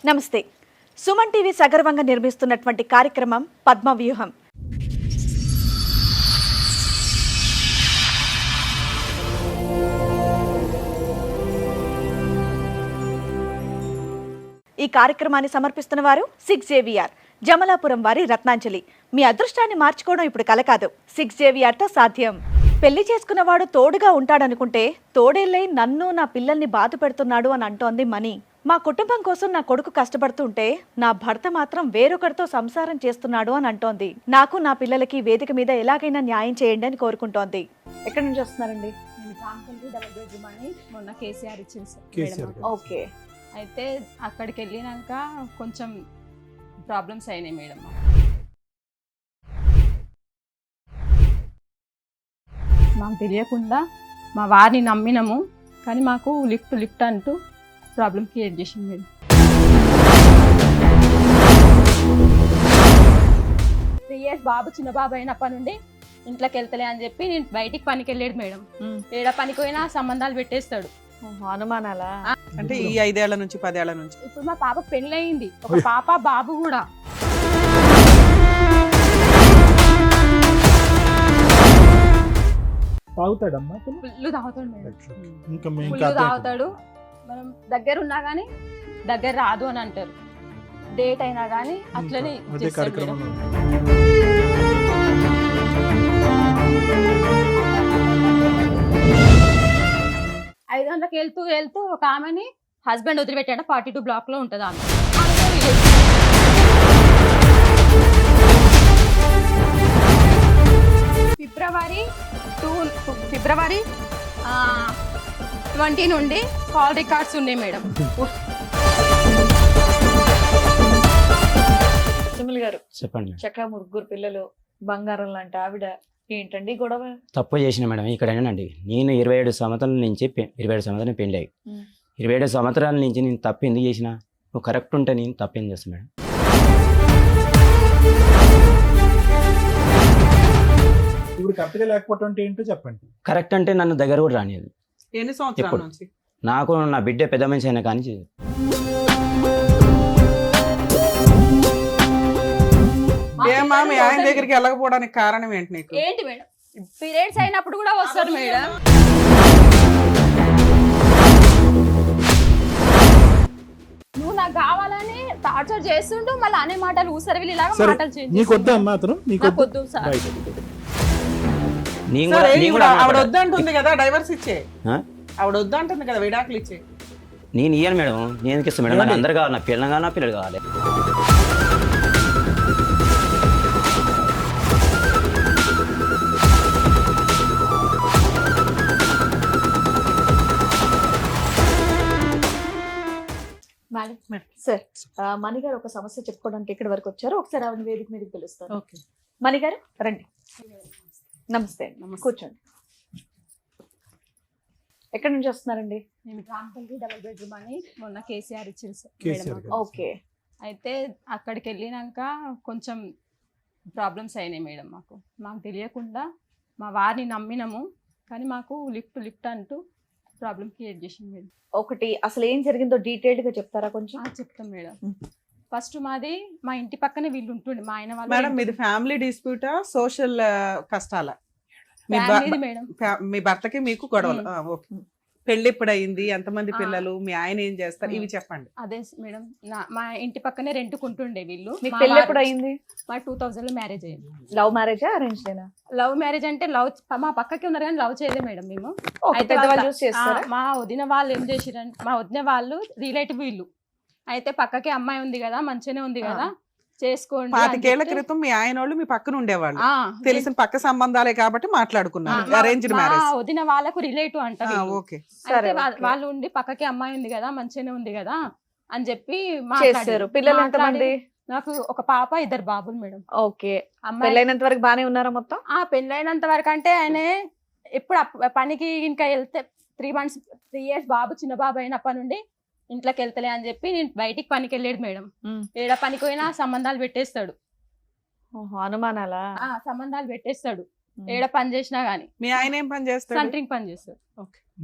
నమస్తే. సుమన్ టీవీ సగర్వంగా నిర్మిస్తున్నటువంటి కార్యక్రమం పద్మవ్యూహం. ఈ కార్యక్రమాన్ని సమర్పిస్తున్న వారు 6JVR జమలాపురం వారి రత్నాంజలి. మీ అదృష్టాన్ని మార్చుకోవడం ఇప్పుడు కల కాదు, 6JVRతో సాధ్యం. పెళ్లి చేసుకున్నవాడు తోడుగా ఉంటాడనుకుంటే తోడేళ్ళై నన్ను నా పిల్లల్ని బాధ పెడుతున్నాడు అని అంటోంది మనీ. మా కుటుంబం కోసం నా కొడుకు కష్టపడుతుంటే నా భర్త మాత్రం వేరొకరితో సంసారం చేస్తున్నాడు అని అంటోంది. నాకు నా పిల్లలకి వేదిక మీద ఎలాగైనా న్యాయం చేయండి అని కోరుకుంటోంది. ఎక్కడి నుంచి వస్తున్నారండి? మొన్న కేసీఆర్ ఇచ్చింది. ఓకే. అయితే అక్కడికి వెళ్ళినాక కొంచెం ప్రాబ్లమ్స్ అయినాయి మేడం. మాకు తెలియకుండా మా వారిని నమ్మినాము, కానీ మాకు లిఫ్ట్ అంటూ ప్రాబ్లం క్రియేట్ చేసింది మేడం. 3 years బాబు చిన్న బాబు అయినప్పటి నుండి ఇంట్లోకి వెళ్తలే అని చెప్పి నేను బయటికి పనికి వెళ్ళాడు మేడం. ఏడ పనికి పోయినా సంబంధాలు పెట్టేస్తాడు. అనుమానాలా? అంటే ఈ 5 ఏళ్ల నుంచి 10 ఏళ్ల నుంచి. ఇప్పుడు మా పాప పెళ్ళయింది, ఒక పాప బాబు కూడా. తాగుతాడమ్మా ఫుల్ తాగుతాడు మేడం, ఇంకా ఫుల్ తాగుతాడు. మనం దగ్గర ఉన్నా కానీ దగ్గర రాదు అని అంటారు. డేట్ అయినా కానీ అట్లనే చేస్తాడు మేడం. 5 గంటలకు వెళ్తూ ఒక ఆమెని హస్బెండ్ వదిలిపెట్టాడు. 42 బ్లాక్ లో ఉంటుంది ఆమె. ఫిబ్రవరి 20 నుండి కాల్ రికార్డ్స్ ఉన్నాయి మేడం. సుమల్ గారు చెప్పండి. చక్కగా 3 పిల్లలు, బంగారం లాంటి ఆవిడ, ఏంటండి గొడవ? తప్పు చేసిన మేడం ఇక్కడేనండి. నేను 27 సంవత్సరాల నుంచి 27 సంవత్సరాలు పెళ్ళి 27 సంవత్సరాల నుంచి నేను తప్పు ఎందుకు చేసిన? నువ్వు కరెక్ట్ ఉంటే నేను తప్పు ఏం చేస్తాను మేడం? ఇప్పుడు కరెక్ట్గా లేకపోవటం అంటే ఏంటో చెప్పండి. కరెక్ట్ అంటే నన్ను దగ్గర కూడా రానిది. ఎన్ని సంవత్సరాల నుంచి? నాకు నా బిడ్డ పెద్ద మనిషి అయినా కానీ ఏమా మీ ఆయన దగ్గరికి వెళ్ళకపోవడానికి కారణం ఏంటి నీకు? ఏంటి మేడం? పీరియడ్స్ అయినప్పుడు కూడా వస్తారు మేడం. నువ్వు నాకు కావాలని టార్చర్ చేస్తుంటూ మళ్ళీ అనే మాటలు ఊసరవిల్లి లాగా మాటలు చేంజ్. నీకు వద్దా అమ్మా అతను? నీకు వద్దు సార్. ఆవిడ వద్దంటుంది కదా, డైవర్స్ ఇచ్చే. ఆవిడ వద్దంటుంది కదా, విడాకులు ఇచ్చే. నేను ఇయ్యాను మేడం. నేను ఎందుకు ఇస్తాను మేడం? నాకు అందరు కావాలి, నా పిల్లలు కావాలి, నా పిల్లలు కావాలి. సార్, మణిగారు ఒక సమస్య చెప్పుకోవడానికి ఇక్కడ వరకు వచ్చారు. ఒకసారి ఆవిడ వేదిక మీదకి పిలుస్తాను. మణిగారు రండి. నమస్తే. కూర్చోండి. ఎక్కడి నుంచి వస్తున్నారండి? మేము రాంపల్లి 2 bedroom అని మొన్న కేసీఆర్ ఇచ్చింది. ఓకే. అయితే అక్కడికి వెళ్ళినాక కొంచెం ప్రాబ్లమ్స్ అయినాయి మేడం. మాకు తెలియకుండా మా వారిని నమ్మినాము, కానీ మాకు లిఫ్ట్ అంటూ ప్రాబ్లం క్రియేట్ చేసింది మేడం. ఒకటి అసలు ఏం జరిగిందో డీటెయిల్డ్ గా చెప్తారా కొంచెం? చెప్తాం మేడం. ఫస్ట్ మాది మా ఇంటి పక్కనే వీళ్ళు ఉంటుండే, మా ఆయన వాళ్ళు. మేడం మీది ఫ్యామిలీ డిస్ప్యూటా, సోషల్ కష్టాలా? మేడం మీ భర్తకి మీకు గొడవలు? పెళ్లి ఎప్పుడు అయింది? ఎంతమంది పిల్లలు? మీ ఆయన ఏం చేస్తారు? ఇవి చెప్పండి. అదే మేడం, మా ఇంటి పక్కనే రెంట్కుంటుండే వీళ్ళు. మీకు పెళ్లి ఎప్పుడు అయింది? మా 2000 లో మ్యారేజ్ అయింది. లవ్ మ్యారేజా అరేంజ్డేనా? లవ్ మ్యారేజ్ అంటే మా పక్కకి ఉన్నారు కానీ లవ్ చేయలేదు మేడం మేము. మా వదిన వాళ్ళు ఏం చేసిరంటే, మా వదిన వాళ్ళు రిలేటివ్ వీళ్ళు. అయితే పక్కకి అమ్మాయి ఉంది కదా, మంచిగానే ఉంది కదా, చేసుకోండి. 25 ఏళ్ల క్రితం మీ ఆయన వాళ్ళు మీ పక్కన ఉండేవాళ్ళు, తెలిసిన పక్క సంబంధాలే కాబట్టి మాట్లాడుకున్నారు. Arranged marriage. వదిన వాళ్ళకు రిలేటివ్ అంట. వాళ్ళు ఉండి పక్కకి అమ్మాయి ఉంది కదా, మంచిగానే ఉంది కదా అని చెప్పి మాట్లాడారు. పిల్లలు ఎంతమంది? నాకు ఒక పాప, 2 బాబులు మేడం. ఓకే. పెళ్ళైనంత వరకు బానే ఉన్నారా మొత్తం? పెళ్ళైనంత వరకు అంటే ఆయన ఎప్పుడు పనికి ఇంకా వెళ్తే 3 years బాబు చిన్న బాబు అయినప్పటి నుండి ఇంట్లోకి వెళ్తలే అని చెప్పి నేను బయటికి పనికి వెళ్ళాడు మేడం. ఏడ పనికి పోయినా సంబంధాలు పెట్టేస్తాడు. అనుమానాలా? సంబంధాలు పెట్టేస్తాడు. ఏడ పని చేసినా గానీ మీ ఆయన ఏం పని చేస్తాడు? సెంటరింగ్ పని చేస్తారు.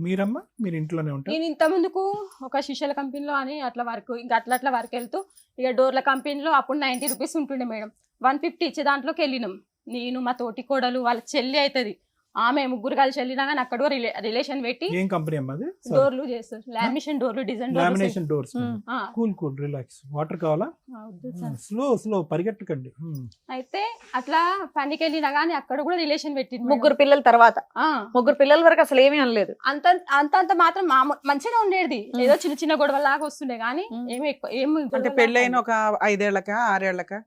మీరమ్మా మీరు ఇంట్లోనే ఉంటారు? నేను ఇంత ముందుకు ఒక శిష్యుల కంపెనీలో అని అట్లా వర్క్ ఇంకా అట్లా వర్క్ వెళ్తూ ఇక డోర్ల కంపెనీలో అప్పుడు 90 రూపీస్ ఉంటుండే మేడం. 150 ఇచ్చే దాంట్లోకి వెళ్ళినాం. నేను మా తోటి కోడలు వాళ్ళ చెల్లి అవుతుంది, ఆమె ముగ్గురు కలిసి వెళ్ళినా కానీ అక్కడ రిలేషన్ పెట్టి ఏం కంపెనీ అమ్మా అది? డోర్లు చేస్తారు. లామినేషన్ డోర్లు, design lamination doors. Cool relax. Water కావాలా? స్లో పరిగెట్టకండి. అయితే అట్లా పనికి వెళ్ళినా గానీ అక్కడ కూడా రిలేషన్ పెట్టింది. ముగ్గురు పిల్లల తర్వాత ముగ్గురు పిల్లల వరకు అసలు ఏమీ అనలేదు. అంత మాత్రం మంచిగా ఉండేది. ఏదో చిన్న చిన్న గొడవల లాగా వస్తుండే గానీ ఏమి ఎక్కువ ఏమి అంటే పెళ్ళైన ఒక 5 ఏళ్లకా 6 ఏళ్లకా?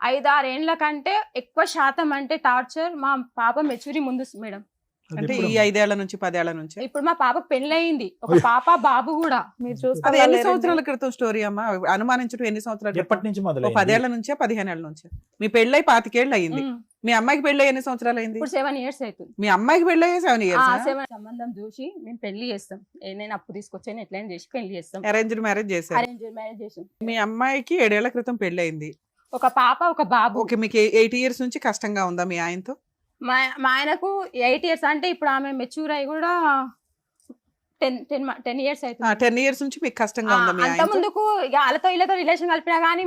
5-6 ఏండ్ల కంటే ఎక్కువ శాతం అంటే టార్చర్ మా పాప మెచ్యూరి ముందు మేడం. అంటే ఈ 5 ఏళ్ల నుంచి 10 ఏళ్ల నుంచి? ఇప్పుడు మా పాప పెళ్ళయింది, ఒక పాప బాబు కూడా. మీరు అది ఎన్ని చూస్తే సంవత్సరాల క్రితం స్టోరీ అమ్మా? అనుమానించడం ఎన్ని సంవత్సరాల క్రితం? ఎప్పటి నుంచి 10 ఏళ్ల నుంచే 15 ఏళ్ల నుంచి? మీ పెళ్ళై 25 ఏళ్ళు అయింది. మీ అమ్మాయికి పెళ్ళి ఎన్ని సంవత్సరాలు అయింది? ఇప్పుడు 7 years అవుతుంది. మీ అమ్మాయికి పెళ్ళి 7 years? 7 సంబంధం చూసి మేము పెళ్లి చేస్తాం. నేను అప్పు తీసుకొచ్చాను, ఎట్లయినా చేసి పెళ్లి చేస్తాం. అరేంజ్డ్ మ్యారేజ్ చేశారు. అరేంజ్ మ్యారేజ్ చేసాం. మీ అమ్మాయికి 7 ఏళ్ల క్రితం పెళ్లి అయింది. ఒక పాప ఒక బాబు. ఓకే, మీకు 8 years నుంచి కష్టంగా ఉందా మీ ఆయనతో? మా ఆయనకు 8 years అంటే ఇప్పుడు ఆమె మెచ్యూర్ అయ్యి కూడా 10 years అవుతుంది. 10 years నుంచి మీకు కష్టంగా ఉందా మీ అంత ఆయనతో? ముందుకు ఇక వాళ్ళతో వీళ్ళతో రిలేషన్ కలిపినా కానీ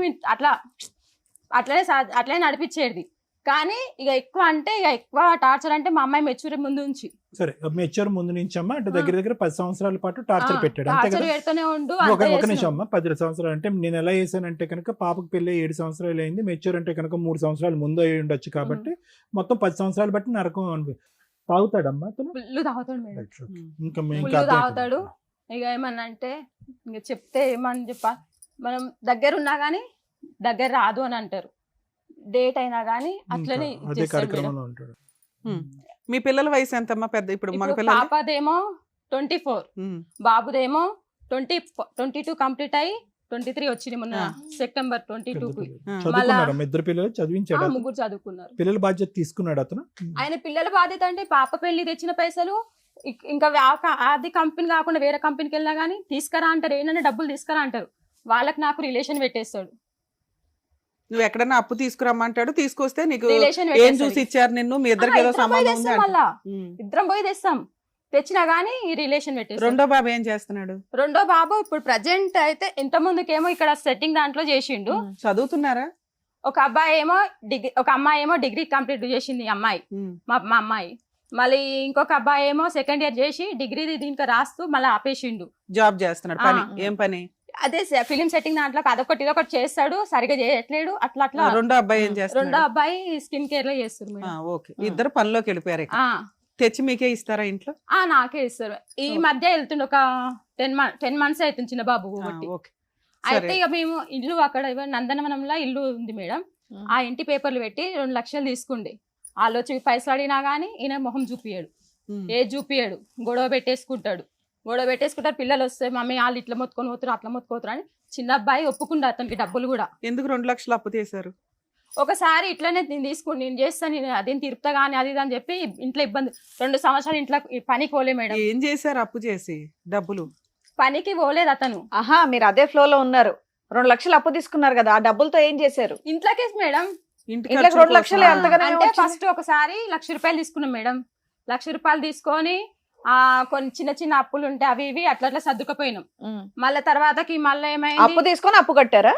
అట్లనే నడిపించేది. కానీ ఇక ఎక్కువ అంటే ఇక ఎక్కువ టార్చర్ అంటే మా అమ్మాయి మెచ్యూర్ ముందు నుంచి. సరే మెచ్యూర్ ముందు నుంచి అమ్మా అంటే దగ్గర 10 సంవత్సరాల పాటు టార్చర్ పెట్టాడు అంతే టార్చర్ కదా? పెడుతూనే ఉండు. ఒక నిమిషం అమ్మా, 10 సంవత్సరాలు అంటే నేను ఎలా చేశానంటే కనుక పాపకు పెళ్ళి 7 సంవత్సరాలు అయింది, మెచ్యూర్ అంటే కనుక 3 సంవత్సరాలు ముందు అయి ఉండొచ్చు కాబట్టి మొత్తం 10 సంవత్సరాలు బట్టి నరకం తాగుతాడమ్మా అతను? ఫుల్ తాగుతాడు మేడం. ఇంకా ఫుల్ తాగుతాడు. ఇక ఏమన్నా అంటే ఇంక చెప్తే ఏమని మనం దగ్గర ఉన్నా గానీ దగ్గర రాదు అని అంటారు. డేట్ అయినా గానీ అట్లనే అదే కార్యక్రమంలో ఉంటాడు. మీ పిల్లల వయసు ఎంతమ్మా? పెద్ద ఇప్పుడు మగ పిల్లలు? పాపదేమో 24, బాబుదేమో 22 కంప్లీట్ అయ్యి 23 వచ్చింది మొన్న సెప్టెంబర్ 22కి. చదువుకున్నాడు, ఇద్దరు పిల్లలు చదివించాడు, ముగ్గురు చదువుకున్నారు. పిల్లల బాధ్యత తీసుకున్నాడు అతను. ఆయన పిల్లల బాధ్యత అంటే పాప పెళ్లి తెచ్చిన పైసలు ఇంకా అది కంపెనీ కాకుండా వేరే కంపెనీకి వెళ్ళినా గానీ తీసుకురా అంటారు. ఏంటంటే డబ్బులు తీసుకురా అంటారు. వాళ్ళకి నాకు రిలేషన్ పెట్టేస్తాడు. నువ్వు ఎక్కడన్నా అప్పు తీసుకురమ్మంటాడు, తీసుకొస్తే నీకు రిలేషన్ ఏం చూసి ఇచ్చారు నిన్ను? మీ ఇద్దరికి ఏదో సంబంధం ఉంది అంటాడు. మళ్ళా ఇద్దరం పోయి తెస్తాం. తెచ్చినా గానీ ఈ రిలేషన్ పెట్టేస్తాడు. రెండో బాబు ఏం చేస్తున్నాడు? రెండో బాబు ఇప్పుడు ప్రజెంట్ అయితే ఇంత ముందుకేమో ఇక్కడ సెట్టింగ్ దాంట్లో చేసిండు. చదువుతున్నారా? ఒక అబ్బాయి ఏమో ఒక అమ్మాయి ఏమో డిగ్రీ కంప్లీట్ చేసింది అమ్మాయి, మా అమ్మాయి. మళ్ళీ ఇంకొక అబ్బాయి ఏమో 2nd year చేసి డిగ్రీ దీనికి రాస్తూ మళ్ళీ ఆపేసిండు. జాబ్ చేస్తున్నాడు. పని ఏం పని? అదే ఫిలిం సెట్టింగ్ దాంట్లో అదొకటి ఇదొకటి చేస్తాడు, సరిగా చేయట్లేడు. అట్లా రెండో అబ్బాయి ఏం చేస్తాడు? రెండో అబ్బాయి స్కిన్ కేర్ లో చేస్తారు. ఓకే, ఇద్దరు పనిలోకి వెళ్ళిపోయారు. తెచ్చి మీకే ఇస్తారా ఇంట్లో? నాకే ఇస్తారు. ఈ మధ్య వెళ్తుండే ఒక 10 months అవుతుంది చిన్న బాబు. అయితే ఇక మేము ఇల్లు అక్కడ నందనవనంలో ఇల్లు ఉంది మేడం. ఆ ఇంటి పేపర్లు పెట్టి 2 లక్షలు తీసుకుండే. వాళ్ళు వచ్చి పైసలు అడిగినా గానీ ఈయన మొహం చూపియాడు, ఏది చూపియాడు. గొడవ పెట్టేసుకుంటారు. పిల్లలు వస్తే మమ్మీ వాళ్ళు ఇట్లా మొత్తుకొని పోతారు, అట్లా మొత్తుకోతారు అని. చిన్న అబ్బాయి ఒప్పుకుంటా అతనికి డబ్బులు కూడా. ఎందుకు 2 లక్షలు అప్పు చేశారు? ఒకసారి ఇట్లనే నేను చేస్తాను, నేను అదేం తిరుపుతా గానీ అది అని చెప్పి ఇంట్లో ఇబ్బంది. 2 సంవత్సరాలు ఇంట్లో పనికి పోలే మేడం. ఏం చేశారు అప్పు చేసి? డబ్బులు పనికి పోలేదు అతను. మీరు అదే ఫ్లో లో ఉన్నారు. 2 లక్షలు అప్పు తీసుకున్నారు కదా, ఆ డబ్బులతో ఏం చేశారు? ఇంట్లోకే మేడం. ఇంట్లోకి 2 లక్షలు ఎంతగానో అంటే ఫస్ట్ ఒకసారి 1 లక్ష రూపాయలు తీసుకున్నాం మేడం. 1 లక్ష రూపాయలు తీసుకొని కొన్ని చిన్న చిన్న అప్పులు ఉంటే అవి ఇవి అట్లా సర్దుకుపోయినాం. మళ్ళీ తర్వాతకి మళ్ళీ ఏమైంది, అప్పు తీసుకొని అప్పు కట్టారా?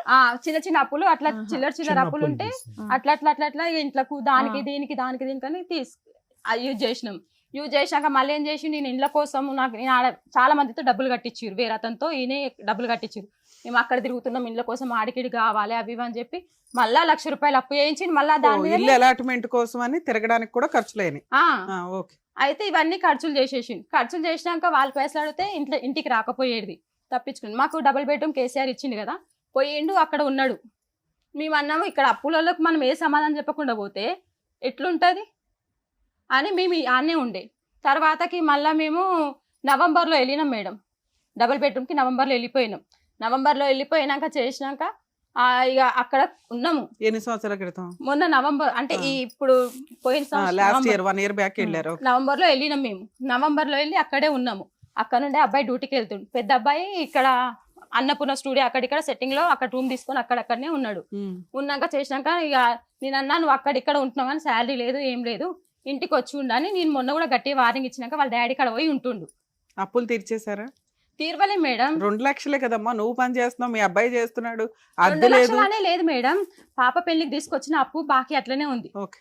చిన్న చిన్న అప్పులు అట్లా చిల్లర అప్పులు ఉంటే అట్లా ఇంట్లకు దానికి దీనికి అని యూజ్ చేసినాం. యూజ్ చేశాక మళ్ళీ ఏం చేసి నేను ఇండ్ల కోసం నేను చాలా మందితో డబ్బులు కట్టించారు. వేరే అతనితో ఈయన డబ్బులు కట్టించారు. మేము అక్కడ తిరుగుతున్నాం, ఇండ్ల కోసం ఆడికిడి కావాలి అవి ఇవి అని చెప్పి మళ్ళా 1 లక్ష రూపాయలు అప్పు చేయించి మళ్ళా దాని ఇల్లు అలాట్మెంట్ కోసం అని తిరగడానికి కూడా ఖర్చులేని. అయితే ఇవన్నీ ఖర్చులు చేసినాక వాళ్ళు పైసలు అడిగితే ఇంటికి రాకపోయేది, తప్పించుకుని. మాకు డబుల్ బెడ్రూమ్ కేసీఆర్ ఇచ్చింది కదా, పోయిండు అక్కడ ఉన్నాడు. మేము అన్నాము ఇక్కడ అప్పులలోకి మనం ఏ సమాధానం చెప్పకుండా పోతే ఎట్లుంటది అని మేము ఆనే ఉండే. తర్వాతకి మళ్ళీ మేము నవంబర్లో వెళ్ళినాం మేడం. డబుల్ బెడ్రూమ్కి నవంబర్లో వెళ్ళిపోయినాం. నవంబర్లో వెళ్ళిపోయినాక చేసినాక ఇక అక్కడ ఉన్నాము. ఎన్ని సంవత్సరాల క్రితం? మొన్న నవంబర్ అంటే ఇప్పుడు పోయిన లాస్ట్ ఇయర్ 1 year బ్యాక్ వెళ్ళారు. నవంబర్ లో వెళ్ళినాం మేము. నవంబర్ లో వెళ్ళి అక్కడే ఉన్నాము. అక్కడ నుండి అబ్బాయి డ్యూటీకి వెళ్తుండు. పెద్ద అబ్బాయి ఇక్కడ అన్నపూర్ణ స్టూడియో అక్కడిక్కడ సెట్టింగ్ లో అక్కడ రూమ్ తీసుకొని అక్కడనే ఉన్నాడు. ఉన్నాక చేసినాక ఇక నేను అన్నా నువ్వు అక్కడిక్కడ ఉంటున్నావు కానీ శాలరీ లేదు ఏం లేదు, ఇంటికి వచ్చి ఉండని నేను మొన్న కూడా గట్టి వార్నింగ్ ఇచ్చినాక వాళ్ళ డాడీ కాడ పోయి ఉంటుండు. అప్పులు తీర్చేశారా? తీర్వలే మేడం. 2 లక్షలే కదమ్మా, నువ్వు పని చేస్తున్నావు, మీ అబ్బాయి చేస్తున్నాడు, 2 అద్దె లేదు. లక్షలనే లేదు మేడం, పాప పెళ్లికి తీసుకొచ్చిన అప్పు బాకీ అట్లనే ఉంది. ఓకే.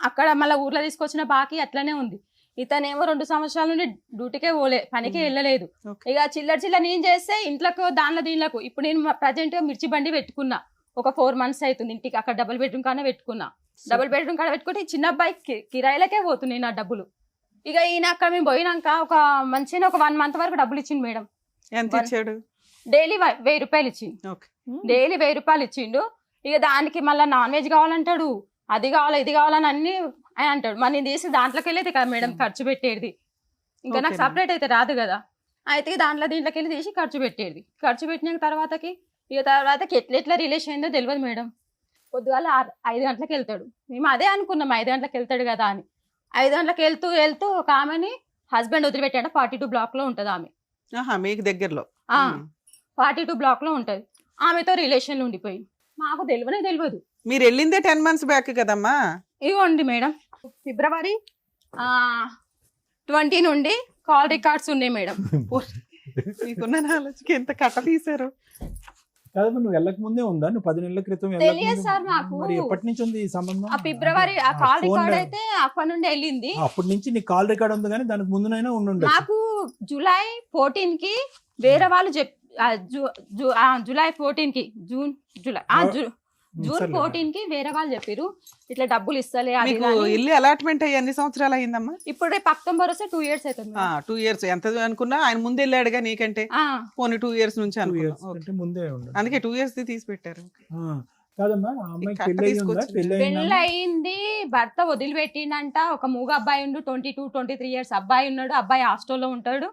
అక్కడ మళ్ళీ ఊర్లో తీసుకొచ్చిన బాకీ అట్లనే ఉంది. ఇతనేమో 2 సంవత్సరాల నుండి డ్యూటీకే పోలే, పనికి వెళ్ళలేదు. ఇక చిల్లర నేను చేస్తే ఇంట్లోకి దానిలో దీనిలకు. ఇప్పుడు నేను ప్రజెంట్ గా మిర్చి బండి పెట్టుకున్నా, ఒక 4 months అవుతుంది. ఇంటికి అక్కడ డబుల్ బెడ్రూమ్ కానే పెట్టుకున్నా. డబుల్ బెడ్రూమ్ కాడ పెట్టుకుంటే చిన్న అబ్బాయి కిరాయిలకే పోతున్నాయి నా డబ్బులు. ఇక ఈయన అక్కడ మేము పోయినాక ఒక మంచిగా ఒక 1 month వరకు డబ్బులు ఇచ్చిండు మేడం. ఎంత ఇచ్చాడు? డైలీ 1000 రూపాయలు ఇచ్చిండు. డైలీ 1000 రూపాయలు ఇచ్చిండు. ఇక దానికి మళ్ళీ నాన్ వెజ్ కావాలంటాడు, అది కావాలి ఇది కావాలని అన్ని అని అంటాడు. మరి నేను తీసి దాంట్లోకి వెళ్ళేది కదా మేడం ఖర్చు పెట్టేది. ఇంకా నాకు సపరేట్ అయితే రాదు కదా. అయితే దీంట్లోకి వెళ్ళి తీసి ఖర్చు పెట్టేది. ఖర్చు పెట్టిన తర్వాతకి ఎట్లా రిలేషన్ అయిందో తెలియదు మేడం. పొద్దుగాల 5 గంటలకు వెళ్తాడు. మేము అదే అనుకున్నాం 5 గంటలకు వెళ్తాడు కదా అని. 5 గంటలకు వెళ్తూ ఒక ఆమెని హస్బెండ్ వదిలిపెట్టాడు. 42 block లో ఉంటుంది ఆమె. మీకు దగ్గరలో 42 block లో ఉంటది. ఆమెతో రిలేషన్లో ఉండిపోయింది. మాకు తెలియదు. మీరు వెళ్ళిందే 10 months బ్యాక్ కదమ్మా. ఇవ్వండి మేడం, ఫిబ్రవరి 20 నుండి కాల్ రికార్డ్స్ ఉన్నాయి మేడం. మీకున్న నాలెడ్జ్కి ఎంత కట్ట తీశారు. కాదమ్మా, నువ్వు వెళ్ళక ముందే ఉందా? నువ్వు 10 నెలల క్రితం తెలియదు సార్ మాకు. మరి ఎప్పటి నుంచి ఉంది ఈ సంబంధం? ఫిబ్రవరి ఆ కాల్ రికార్డ్ అయితే అప్పటి నుండి వెళ్ళింది. అప్పటి నుంచి నీ కాల్ రికార్డ్ ఉంది, కానీ దానికి ముందునైనా ఉండు. నాకు జూలై 14 కి వేరే వాళ్ళు జూలై 14 కి జూన్ 14 కి వేరే వాళ్ళు చెప్పారు ఇట్లా డబ్బులు ఇస్తలే. మీకు ఇల్లు అలాట్మెంట్ అయ్యి ఎన్ని సంవత్సరాలు అయిందమ్మా? ఇప్పుడు రేపు అక్టోబర్ వస్తే 2 years అవుతుంది. 2 years ఎంత అనుకున్నా, ఆయన ముందు వెళ్ళాడుగా నీకంటే. పోనీ 2 years నుంచి అంటే ముందే ఉండు, అందుకే 2 years తీసి పెట్టారు. కాదమ్మా, ఆ అమ్మాయికి పెళ్లి అయింది. భర్త వదిలిపెట్టిండంట. ఒక మూగ అబ్బాయి ఉండు, 22-23 years అబ్బాయి ఉన్నాడు. అబ్బాయి హాస్టల్లో ఉంటాడు.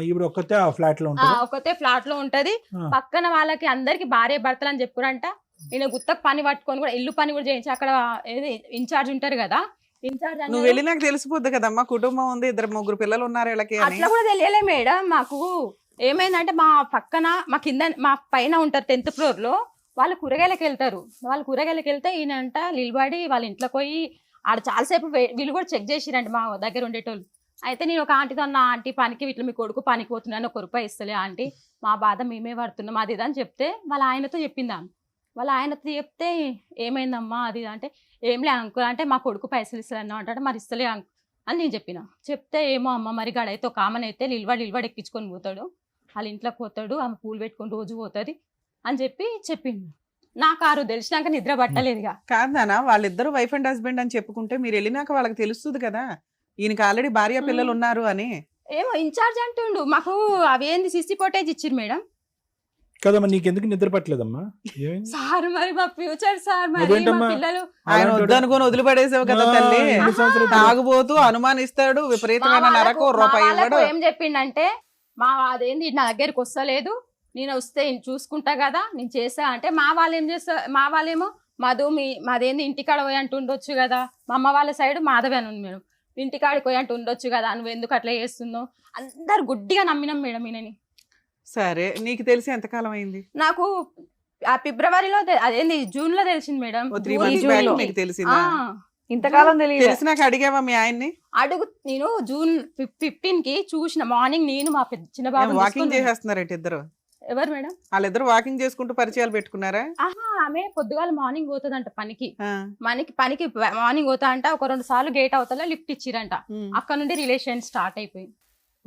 ఇప్పుడు ఒక్కతే ఆ ఫ్లాట్ లో ఉంటుంది. ఒకతే ఫ్లాట్ లో ఉంటది. పక్కన వాళ్ళకి అందరికి భార్య భర్తలు అని చెప్పురంట. ఈయన గుత్తకు పని పట్టుకొని కూడా ఇల్లు పని కూడా చేయించి అక్కడ ఇన్ఛార్జ్ ఉంటారు కదా, ఇన్ఛార్జ్ నువ్వు వెళ్ళి నాకు తెలిసిపోద్ది కదమ్మా, కుటుంబం ఉంది, 2-3 పిల్లలు ఉన్నారు వీళ్ళకి. అట్లా కూడా తెలియలే మేడం. మాకు ఏమైందంటే మా పక్కన మా పైన ఉంటారు 10th floor లో, వాళ్ళు కూరగాయలకు వెళ్తారు. వాళ్ళు కూరగాయలకు వెళ్తే ఈయన అంట నిలబడి వాళ్ళ ఇంట్లోకి పోయి ఆడ చాలాసేపు వీళ్ళు కూడా చెక్ చేసిరంట మా దగ్గర ఉండేటోళ్ళు. అయితే నేను ఒక ఆంటీతో అన్న, ఆంటీ పనికి ఇట్లా మీ కొడుకు పనికి పోతున్నాను, 1 రూపాయి ఇస్తలే ఆంటీ, మా బాధ మేమే పడుతున్నాం అది ఇది అని చెప్తే వాళ్ళ ఆయనతో చెప్పింది ఆమె. వాళ్ళ ఆయనతో చెప్తే ఏమైందమ్మా అది అంటే, ఏం లే అంకుల్ అంటే మా కొడుకు పైసలు ఇస్తలేను అంటే, మరి ఇస్తలే అంకుల్ అని నేను చెప్పిన. చెప్తే ఏమో అమ్మ మరి గడైతే ఒక ఆమెను అయితే నిలబడి ఎక్కించుకొని పోతాడు, వాళ్ళ ఇంట్లోకి పోతాడు, ఆమె పూలు పెట్టుకొని రోజు పోతుంది అని చెప్పిండు. నాకు ఆరు తెలిసినాక నిద్ర పట్టలేదుగా. కాదనా, వాళ్ళిద్దరు వైఫ్ అండ్ హస్బెండ్ అని చెప్పుకుంటే మీరు వెళ్ళినాక వాళ్ళకి తెలుస్తుంది కదా ఈయనకి ఆల్రెడీ భార్య పిల్లలు ఉన్నారు అని. ఏమో ఇన్ఛార్జ్ అంటుండు. మాకు అవేంది సిసి ఫోటేజ్ ఇచ్చిరు మేడం. కదమ్మా, నీకెందుకు నిద్ర పట్టలేదమ్మా? సార్ మరి మా ఫ్యూచర్ సార్, మరి మా పిల్లలు ఆయన వద్దనుకొని వదిలిపడేసావు కదా తల్లి. తాగుబోతూ అనుమానిస్తాడు, విపరీతమైన నరకు రూపాయి ఇవ్వడు. ఏం చెప్పిండంటే, అదేంది నా దగ్గరికి వస్తలేదు, నేను వస్తే చూసుకుంటా కదా, నేను చేస్తా అంటే, మా వాళ్ళేమో మాదేంది ఇంటికాడ పోయి అంటూ ఉండొచ్చు కదా, మా అమ్మ వాళ్ళ సైడ్ మాధవి అని ఉంది మేడం, ఇంటికాడికి పోయి అంటూ ఉండొచ్చు కదా, నువ్వు ఎందుకు అట్లా చేస్తున్నావు, అందరు గుడ్డిగా నమ్మినాం మేడం ఈయనని. సరే, నీకు తెలిసి ఎంతకాలం అయింది? నాకు ఆ ఫిబ్రవరిలో అదేంది జూన్ లో తెలిసింది మేడం. 3 months back నీకు తెలిసిందా? ఇంతకాలం తెలిసి నాకు అడిగావా మీ ఆయన్ని? నేను జూన్ 15 కి చూసిన మార్నింగ్, నేను మా చిన్న బాబు వాకింగ్ చేసేస్తున్నారంటే ఇద్దరు. ఎవరు మేడం? వాళ్ళిద్దరు వాకింగ్ చేసుకుంటూ పరిచయాలు పెట్టుకున్నారా? ఆమె పొద్దుగాల మార్నింగ్ పోతుందంట పనికి మార్నింగ్ పోతా అంట. ఒక 2 సార్లు గేట్ అవతల లిఫ్ట్ ఇచ్చిరంట. అక్కడ నుండి రిలేషన్ స్టార్ట్ అయిపోయింది.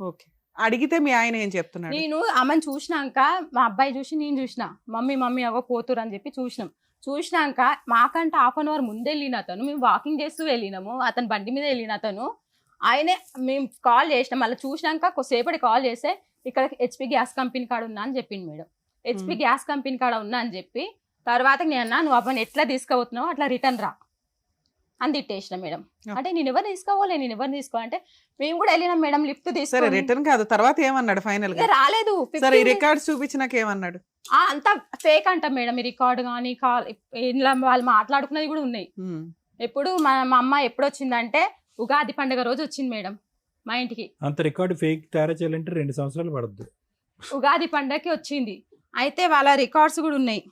ఓకే, అడిగితే మీ ఆయన ఏం చెప్తున్నాడు? నేను ఆమెను చూసినాక, మా అబ్బాయి చూసి నేను చూసిన, మమ్మీ అవో పోతురు అని చెప్పి చూసినాక మాకంటే 1/2 hour ముందు వెళ్ళిన అతను, మేము వాకింగ్ చేస్తూ వెళ్ళినాము, అతను బండి మీద వెళ్ళిన అతను, ఆయనే మేము కాల్ చేసినాం. మళ్ళీ చూసినాక కొద్దిసేపటి కాల్ చేస్తే ఇక్కడ హెచ్పి గ్యాస్ కంపెనీ కాడ ఉన్నా అని చెప్పింది మేడం. హెచ్పి గ్యాస్ కంపెనీ కాడ ఉన్నా అని చెప్పి తర్వాత నేను అన్నా, నువ్వు అబ్బాయిని ఎట్లా తీసుకుపోతున్నావు అట్లా రిటర్న్ రా అని తిట్టేసిన మేడం. అంటే నేను ఎవరు తీసుకోవాలంటే, మేము కూడా వెళ్ళినాం మేడం లిఫ్ట్ తీసుకొని. రిటర్న్ కాదు, తర్వాత ఏమన్నాడు ఫైనల్ గా? రాలేదు. సరే, ఈ రికార్డ్స్ చూపించినాక ఏమన్నాడు? అంతా ఫేక్ అంట మేడం ఈ రికార్డ్ కానీ, వాళ్ళు మాట్లాడుకున్నది కూడా ఉన్నాయి. ఎప్పుడు మా అమ్మ ఎప్పుడు వచ్చిందంటే ఉగాది పండుగ రోజు వచ్చింది మేడం మా ఇంటికి. అంత రికార్డు ఫేక్ తయారు చేయాలంటే 2 సంవత్సరాలు పడుతుంది. ఉగాది పండుగకి వచ్చింది, అయితే వాళ్ళ రికార్డ్స్ కూడా ఉన్నాయి.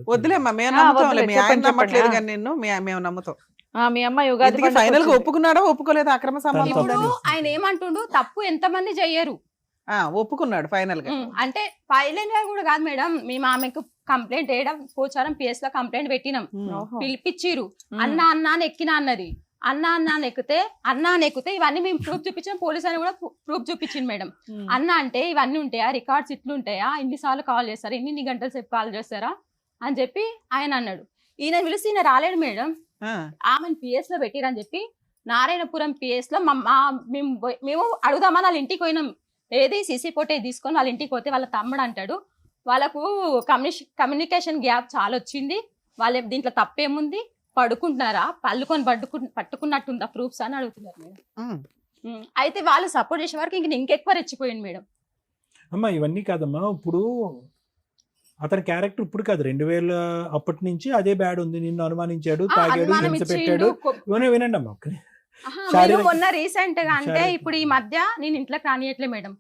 వద్దులేమ్మా, మేము నమ్ముతాం. మీ ఆయన నమ్మట్లేదు కానీ నిన్ను మేము నమ్ముతాం. మీ అమ్మాయి ఉగాది ఇంతకీ పండగకి ఫైనల్ గా వచ్చింది. ఒప్పుకున్నాడా ఒప్పుకోలేదా అక్రమ సంబంధం ఇప్పుడు ఉందని? ఆయన ఏమంటుండు, తప్పు ఎంతమంది చెయ్యరు. ఒప్పుకున్నాడు ఫైనల్ గా. అంటే ఫైనల్ గా కూడా కాదు మేడం, మేము ఆమెకు కంప్లైంట్ వేయడం పోచారం PS లో కంప్లైంట్ పెట్టినాం. ఓహో. పిలిపించిరు. ఉమ్. అన్న అన్న అని ఎక్కినా అన్నది. అన్న అని ఎక్కితే ఇవన్నీ మేము ప్రూఫ్ చూపించాం. పోలీస్ అని కూడా ప్రూఫ్ చూపించింది మేడం. ఉమ్. అన్న అంటే ఇవన్నీ ఉంటాయా, రికార్డ్స్ ఇట్లు ఉంటాయా, ఇన్నిసార్లు కాల్ చేస్తారా, ఇన్ని గంటల సేపు కాల్ చేస్తారా అని చెప్పి ఆయన అన్నాడు. ఈయన పిలిచి ఈయన రాలేడు మేడం. ఆమెను PS లో పెట్టిరని చెప్పి నారాయణపురం PS లో మేము అడుగుదామని వాళ్ళ ఇంటికి పోయినాం. ఏది సీసీ ఫోటేజ్ తీసుకొని వాళ్ళ ఇంటికి పోతే వాళ్ళ తమ్ముడు అంటాడు, వాళ్ళకు కమ్యూనికేషన్ గ్యాప్ చాలా వచ్చింది, వాళ్ళ దీంట్లో తప్పేముంది, పడుకుంటున్నారా, పట్టుకున్నట్టుందా ప్రూఫ్స్ అని అడుగుతున్నారు మేడం. అయితే వాళ్ళు సపోర్ట్ చేసే వరకు ఇంకెక్కువ రెచ్చిపోయింది మేడం. అమ్మా ఇవన్నీ కాదమ్మా, ఇప్పుడు అతని క్యారెక్టర్ ఇప్పుడు కాదు, 2000 అప్పటి నుంచి అదే బ్యాడ్ ఉంది. నిన్ను అనుమానించాడు, తాగాడు, అనుమానం హింస ఇచ్చిండు. పెట్టాడు. వినండి అమ్మా. ఆహా, శారీరక- మీరు మొన్న రీసెంట్ గా అంటే శారీరక- ఇప్పుడు ఈ మధ్య నేను ఇంట్లోకి రానియట్లే మేడం.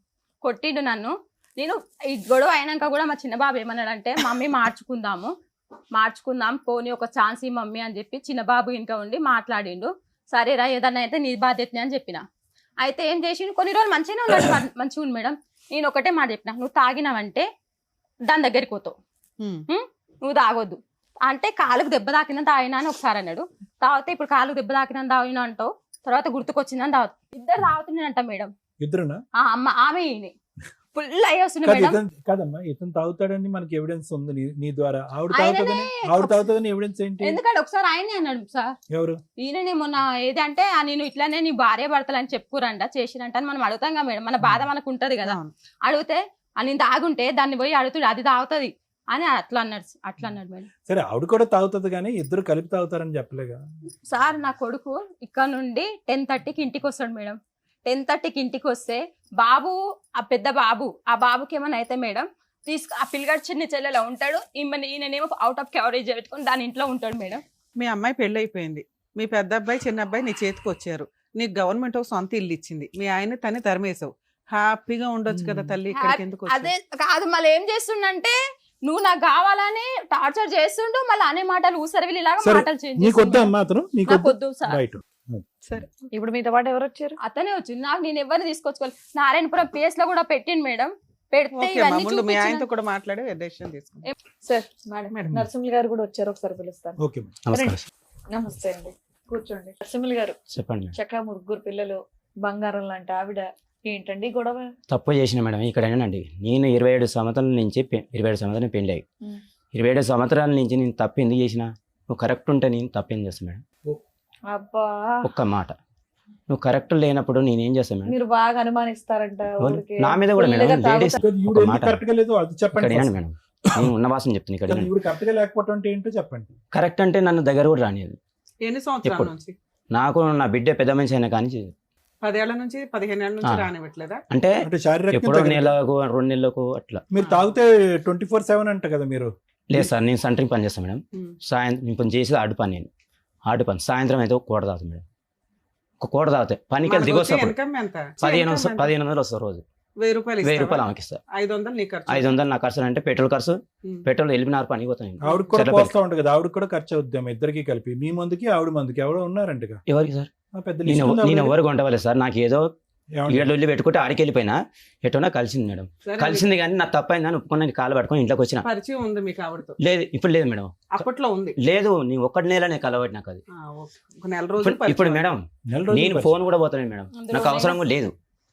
కొట్టిండు నన్ను. నేను ఈ గొడవ అయినాక కూడా మా చిన్న బాబు ఏమన్నాడంటే, మమ్మీ మార్చుకుందాం పోనీ ఒక ఛాన్స్ ఈ మమ్మీ అని చెప్పి చిన్న బాబు ఇంకా ఉండి మాట్లాడిండు. సరేరా ఏదన్నా అయితే నీ బాధ్యతనే అని చెప్పిన. అయితే ఏం చేసిండు, కొన్ని రోజులు మంచిగానే ఉన్నాడు, మంచిగా ఉంది మేడం. నేను ఒకటే మాట చెప్పిన, నువ్వు తాగినావంటే దాని దగ్గరికి పోతావు, నువ్వు తాగొద్దు అంటే కాలుకు దెబ్బ తాకినా తాగినా అని ఒకసారి అన్నాడు. తాగితే ఇప్పుడు కాలుకు దెబ్బ తాకినా తాగినా అంటావు, తర్వాత గుర్తుకొచ్చిందని తాగుతా. ఇద్దరు తాగుతున్నానంట మేడం. ఇద్దరునా? ఆమె ఫుల్ అయ్యి వస్తుంది మేడం. కాదమ్మా, ఇతను తాగుతాడని మనకి ఎవిడెన్స్ ఉంది నీ ద్వారా. ఆవిడ ఆయననే తాగుతుందని ఎవిడెన్స్ ఏంటి? ఎందుకంటే ఒకసారి ఆయనే అన్నాడు సార్, ఎవరు? ఈయననే మొన్న ఏదంటే నేను ఇట్లానే నీ భార్య భర్తలు అని చెప్పుకోరంట, చేసిరంట అని మనం అడుగుతాం కదా మేడం, మన బాధ మనకు ఉంటది కదా. అడిగితే నేను తాగుంటే దాన్ని పోయి అడుగుతాడు, అది తాగుతుంది అని అట్లా అన్నాడు మేడం. సరే ఆవిడ కూడా తాగుతుంది కానీ ఇద్దరు కలిపి తాగుతారని చెప్పలేగా సార్. నా కొడుకు ఇక్కడ నుండి 10:30కి ఇంటికి వస్తాడు మేడం. 10:30కి ఇంటికి వస్తే బాబు, ఆ పెద్ద బాబు, ఆ బాబుకి ఏమైనా అయితే మేడం ఆ పిల్లగాడు చిన్న చెల్లెలో ఉంటాడు, ఈయననేమో అవుట్ ఆఫ్ కవరేజ్ పెట్టుకొని దాని ఇంట్లో ఉంటాడు మేడం. మీ అమ్మాయి పెళ్లి అయిపోయింది, మీ పెద్ద అబ్బాయి చిన్న అబ్బాయి నీ చేతికి వచ్చారు, నీకు గవర్నమెంట్ ఒక సొంత ఇల్లు ఇచ్చింది, మీ ఆయన తనే తరిమేసావు, హ్యాపీగా ఉండొచ్చు కదా తల్లి, ఇక్కడికి ఎందుకు వచ్చావు? అదే కాదు, మళ్ళీ ఏం చేస్తుండంటే నువ్వు నాకు కావాలని టార్చర్ చేస్తుండు, మళ్ళీ అనే మాటలు ఊసరవిలి లాగా సరే, మాటలు చేంజ్ నీకు వద్దా అమ్మా అతను? నీకు వద్దు సార్. రైట్. సరే, ఇప్పుడు మీతో పాటు ఎవరు వచ్చారు? అతనే వచ్చింది. నాకు నేను ఎవరిని తీసుకొచ్చుకోవాలి. నారాయణపురం PS లో కూడా పెట్టిండు మేడం. పెడితే ఓకే అమ్మా, ఇవన్నీ ముందు మీ ఆయనతో చూపించిన- కూడా మాట్లాడి డెసిషన్ తీసుకుంటాం. Sir madam. నరసింహులు గారు కూడా వచ్చారు, ఒకసారి పిలుస్తాను. ఓకే. నమస్కారం. నమస్తే అండి, కూర్చోండి. నరసింహులు గారు, చెప్పండి మేడం. చక్కగా 3 పిల్లలు, బంగారం లాంటి ఆవిడ, ఏంటండి గొడవ? తప్పు చేసిన మేడం ఇక్కడేనండి. నేను 27 సంవత్సరాల నుంచి 27 సంవత్సరాలు పెళ్ళి అయ్యి 27 సంవత్సరాల నుంచి నేను తప్పు ఎందుకు చేసిన? నువ్వు కరెక్ట్ ఉంటే నేను తప్పేం చేస్తాను మేడం? అబ్బా, ఒక్క మాట, నువ్వు కరెక్ట్ లేనప్పుడు నేనేం చేస్తాను మేడం? మీరు బాగా అనుమానిస్తారంట ఊరికే. నా మీద కూడా మేడం, ఫుల్గా లేడీస్ ఈవిడ ఒక ఎందుకు మాట కరెక్ట్ గా లేదు అది ఇక్కడ చెప్పండి. వినండి మేడం, నేను ఉన్న వాసన చెప్తాను. ఇక్కడ వినండి. ఈవిడ కరెక్ట్ గా లేకపోవడం అంటే ఏంటో చెప్పండి. కరెక్ట్ అంటే నన్ను దగ్గర కూడా రానియదు. ఎన్ని సంవత్సరాల ఎప్పుడు? నుంచి? నాకు నా బిడ్డ పెద్ద మనిషి అయినా కానీ 10 ఏళ్ల నుంచి 15 ఏళ్ల నుంచి ఆ. రానివ్వట్లేదా? అంటే అంటే శారీరకంగా ఎప్పుడో తగ్గదు. నెలకు 2 నెలలకు అట్లా. మీరు తాగితే 24/7 అంట కదా మీరు? లేదు సార్, నేను సెంటరింగ్ పని చేస్తాను మేడం. ఉమ్. సాయంత్రం ఇప్పుడు చేసేది ఆడు పని, నేను ఆడు పని. సాయంత్రం అయితే ఒక కోట తాగుతాను మేడం. ఒక కోట తాగితే పనికి వెళ్ళి మనకు దిగి వచ్చే వస్తాను. ఇన్కమ్ ఎంత? 1500 వస్తుంది రోజు. 1000 రూపాయలు 1000 రూపాయలు ఇస్తావా? ఆమెకి ఇస్తా. 500 నీ ఖర్చు. 500 నా ఖర్చు అంటే పెట్రోల్ ఖర్చు. ఉమ్. పెట్రోల్ వెళ్ళినారు పనికి పోతాను నేను. ఆవిడ కూడా చెట్ల పోస్తా ఉంటుంది కదా, ఆవిడ కూడా ఖర్చు అవుద్దాం ఇద్దరికి కలిపి. మీ మందుకి ఆవిడ మందుకి ఎవడో ఉన్నారంటగా ఎవరికి సార్? పెద్ద నేను లిస్ట్ ఉందా నేను ఆవిడ? ఎవరు కొంటవాలేదు సార్. నాకు ఏదో ఏమండి? ఏడు వెళ్ళి పెట్టుకుంటే ఆడికి వెళ్ళిపోయినా ఎటోనా కలిసింది మేడం. సరే, కలిసింది కానీ నా తప్పైందని ఒప్పుకొని కాలు పట్టుకొని ఇంట్లోకి వచ్చిన. పరిచయం ఉంది మీకు ఆవిడతో? లేదు ఇప్పుడు లేదు మేడం. అప్పట్లో ఉంది. లేదు, నీ ఒక్కటి నెలనే కలవడి నాకు అది. ఆ, ఓకే. ఒక నెల రోజులు ఇప్పుడు పరిచయం. మేడం నెల రోజులు నేను పరిచయం. ఫోన్ కూడా పోతాను మేడం, నాకు అవసరం కూడా లేదు.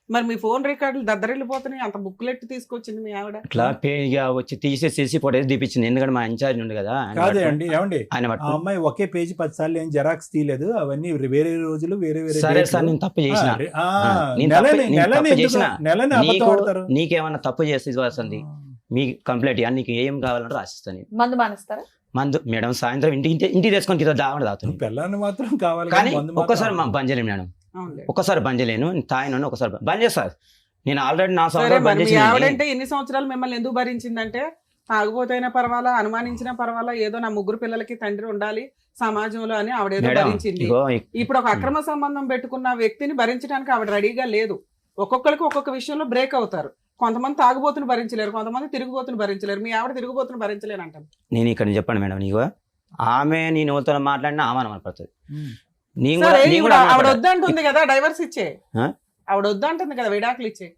మరి మీ ఫోన్ రికార్డులు దద్దరిల్లిపోతున్నాయి, అంత బుక్లెట్ తీసుకొచ్చింది మీ ఆవిడ. ఇట్లా పేగా వచ్చి తీసేసి ఫోటోస్ తీపించింది. ఎందుకంటే మా ఇన్ఛార్జ్ ఉంది కదా ఆయన కాదే పట్టుకొని- అండి, ఏమండి ఆయన ఆ పట్టుకొని- అమ్మాయి ఒకే పేజీ 10 సార్లు ఏం జెరాక్స్ తీయలేదు. అవన్నీ వేరే రోజులు వేరే వేరే సరే డేట్లు. సార్, నేను తప్పు చేసిన. నేను నెలని తప్పు చేసిన. నెలని అబద్ధం నీకు ఆడతారు. నీకేమన్నా తప్పు చేస్తే ఇది వస్తుంది, మీ కంప్లైంట్ ఇవన్నీ నీకు ఏం కావాలంటే రాసిస్తాను. మందు మానేస్తారా? మందు మేడం సాయంత్రం ఇంటికి తెచ్చుకొని దావడం తాగుతుంది. పిల్లని మాత్రం కావాలి కానీ మందు మాత్రం ఒక్కసారి బంద్ చేయలేను మేడం, అవునులే. ఒక్కసారి బంద్ చేయలేను. తాగినాను ఒకసారి బంద్ చేస్తారు. నేను ఆల్రెడీ నా సరే, సంవత్సరం మరి బంద్ మీ చేసి ఆవిడంటే ఎన్ని సంవత్సరాలు మిమ్మల్ని ఎందుకు భరించిందంటే, తాగుపోతైనా పర్వాలా, అనుమానించినా పర్వాలా, ఏదో నా 3 పిల్లలకి తండ్రి ఉండాలి సమాజంలో అని ఆవిడేదో మేడం భరించింది. ఇగో ఇప్పుడు ఒక అక్రమ సంబంధం పెట్టుకున్న వ్యక్తిని భరించడానికి ఆవిడ రెడీగా లేదు. ఒక్కొక్కరికి ఒక్కొక్క విషయంలో బ్రేక్ అవుతారు. కొంతమంది తాగుబోతుని భరించలేరు, కొంతమంది తిరుగుబోతుని భరించలేరు. మీ ఆవిడ తిరుగుబోతుని భరించలేను అంటారు. నేను ఇక్కడ చెప్పండి మేడం, నీకు ఆమె నేను ఎవరితో మాట్లాడినా ఆమె పడుతుంది. నేను సరే, కూడా నేను ఇప్పుడు కూడా ఆవిడ అన్నమాట. వద్దంటుంది కదా డైవర్స్ ఇచ్చే. ఆ? ఆవిడ వద్దంటుంది కదా విడాకులు ఇచ్చే.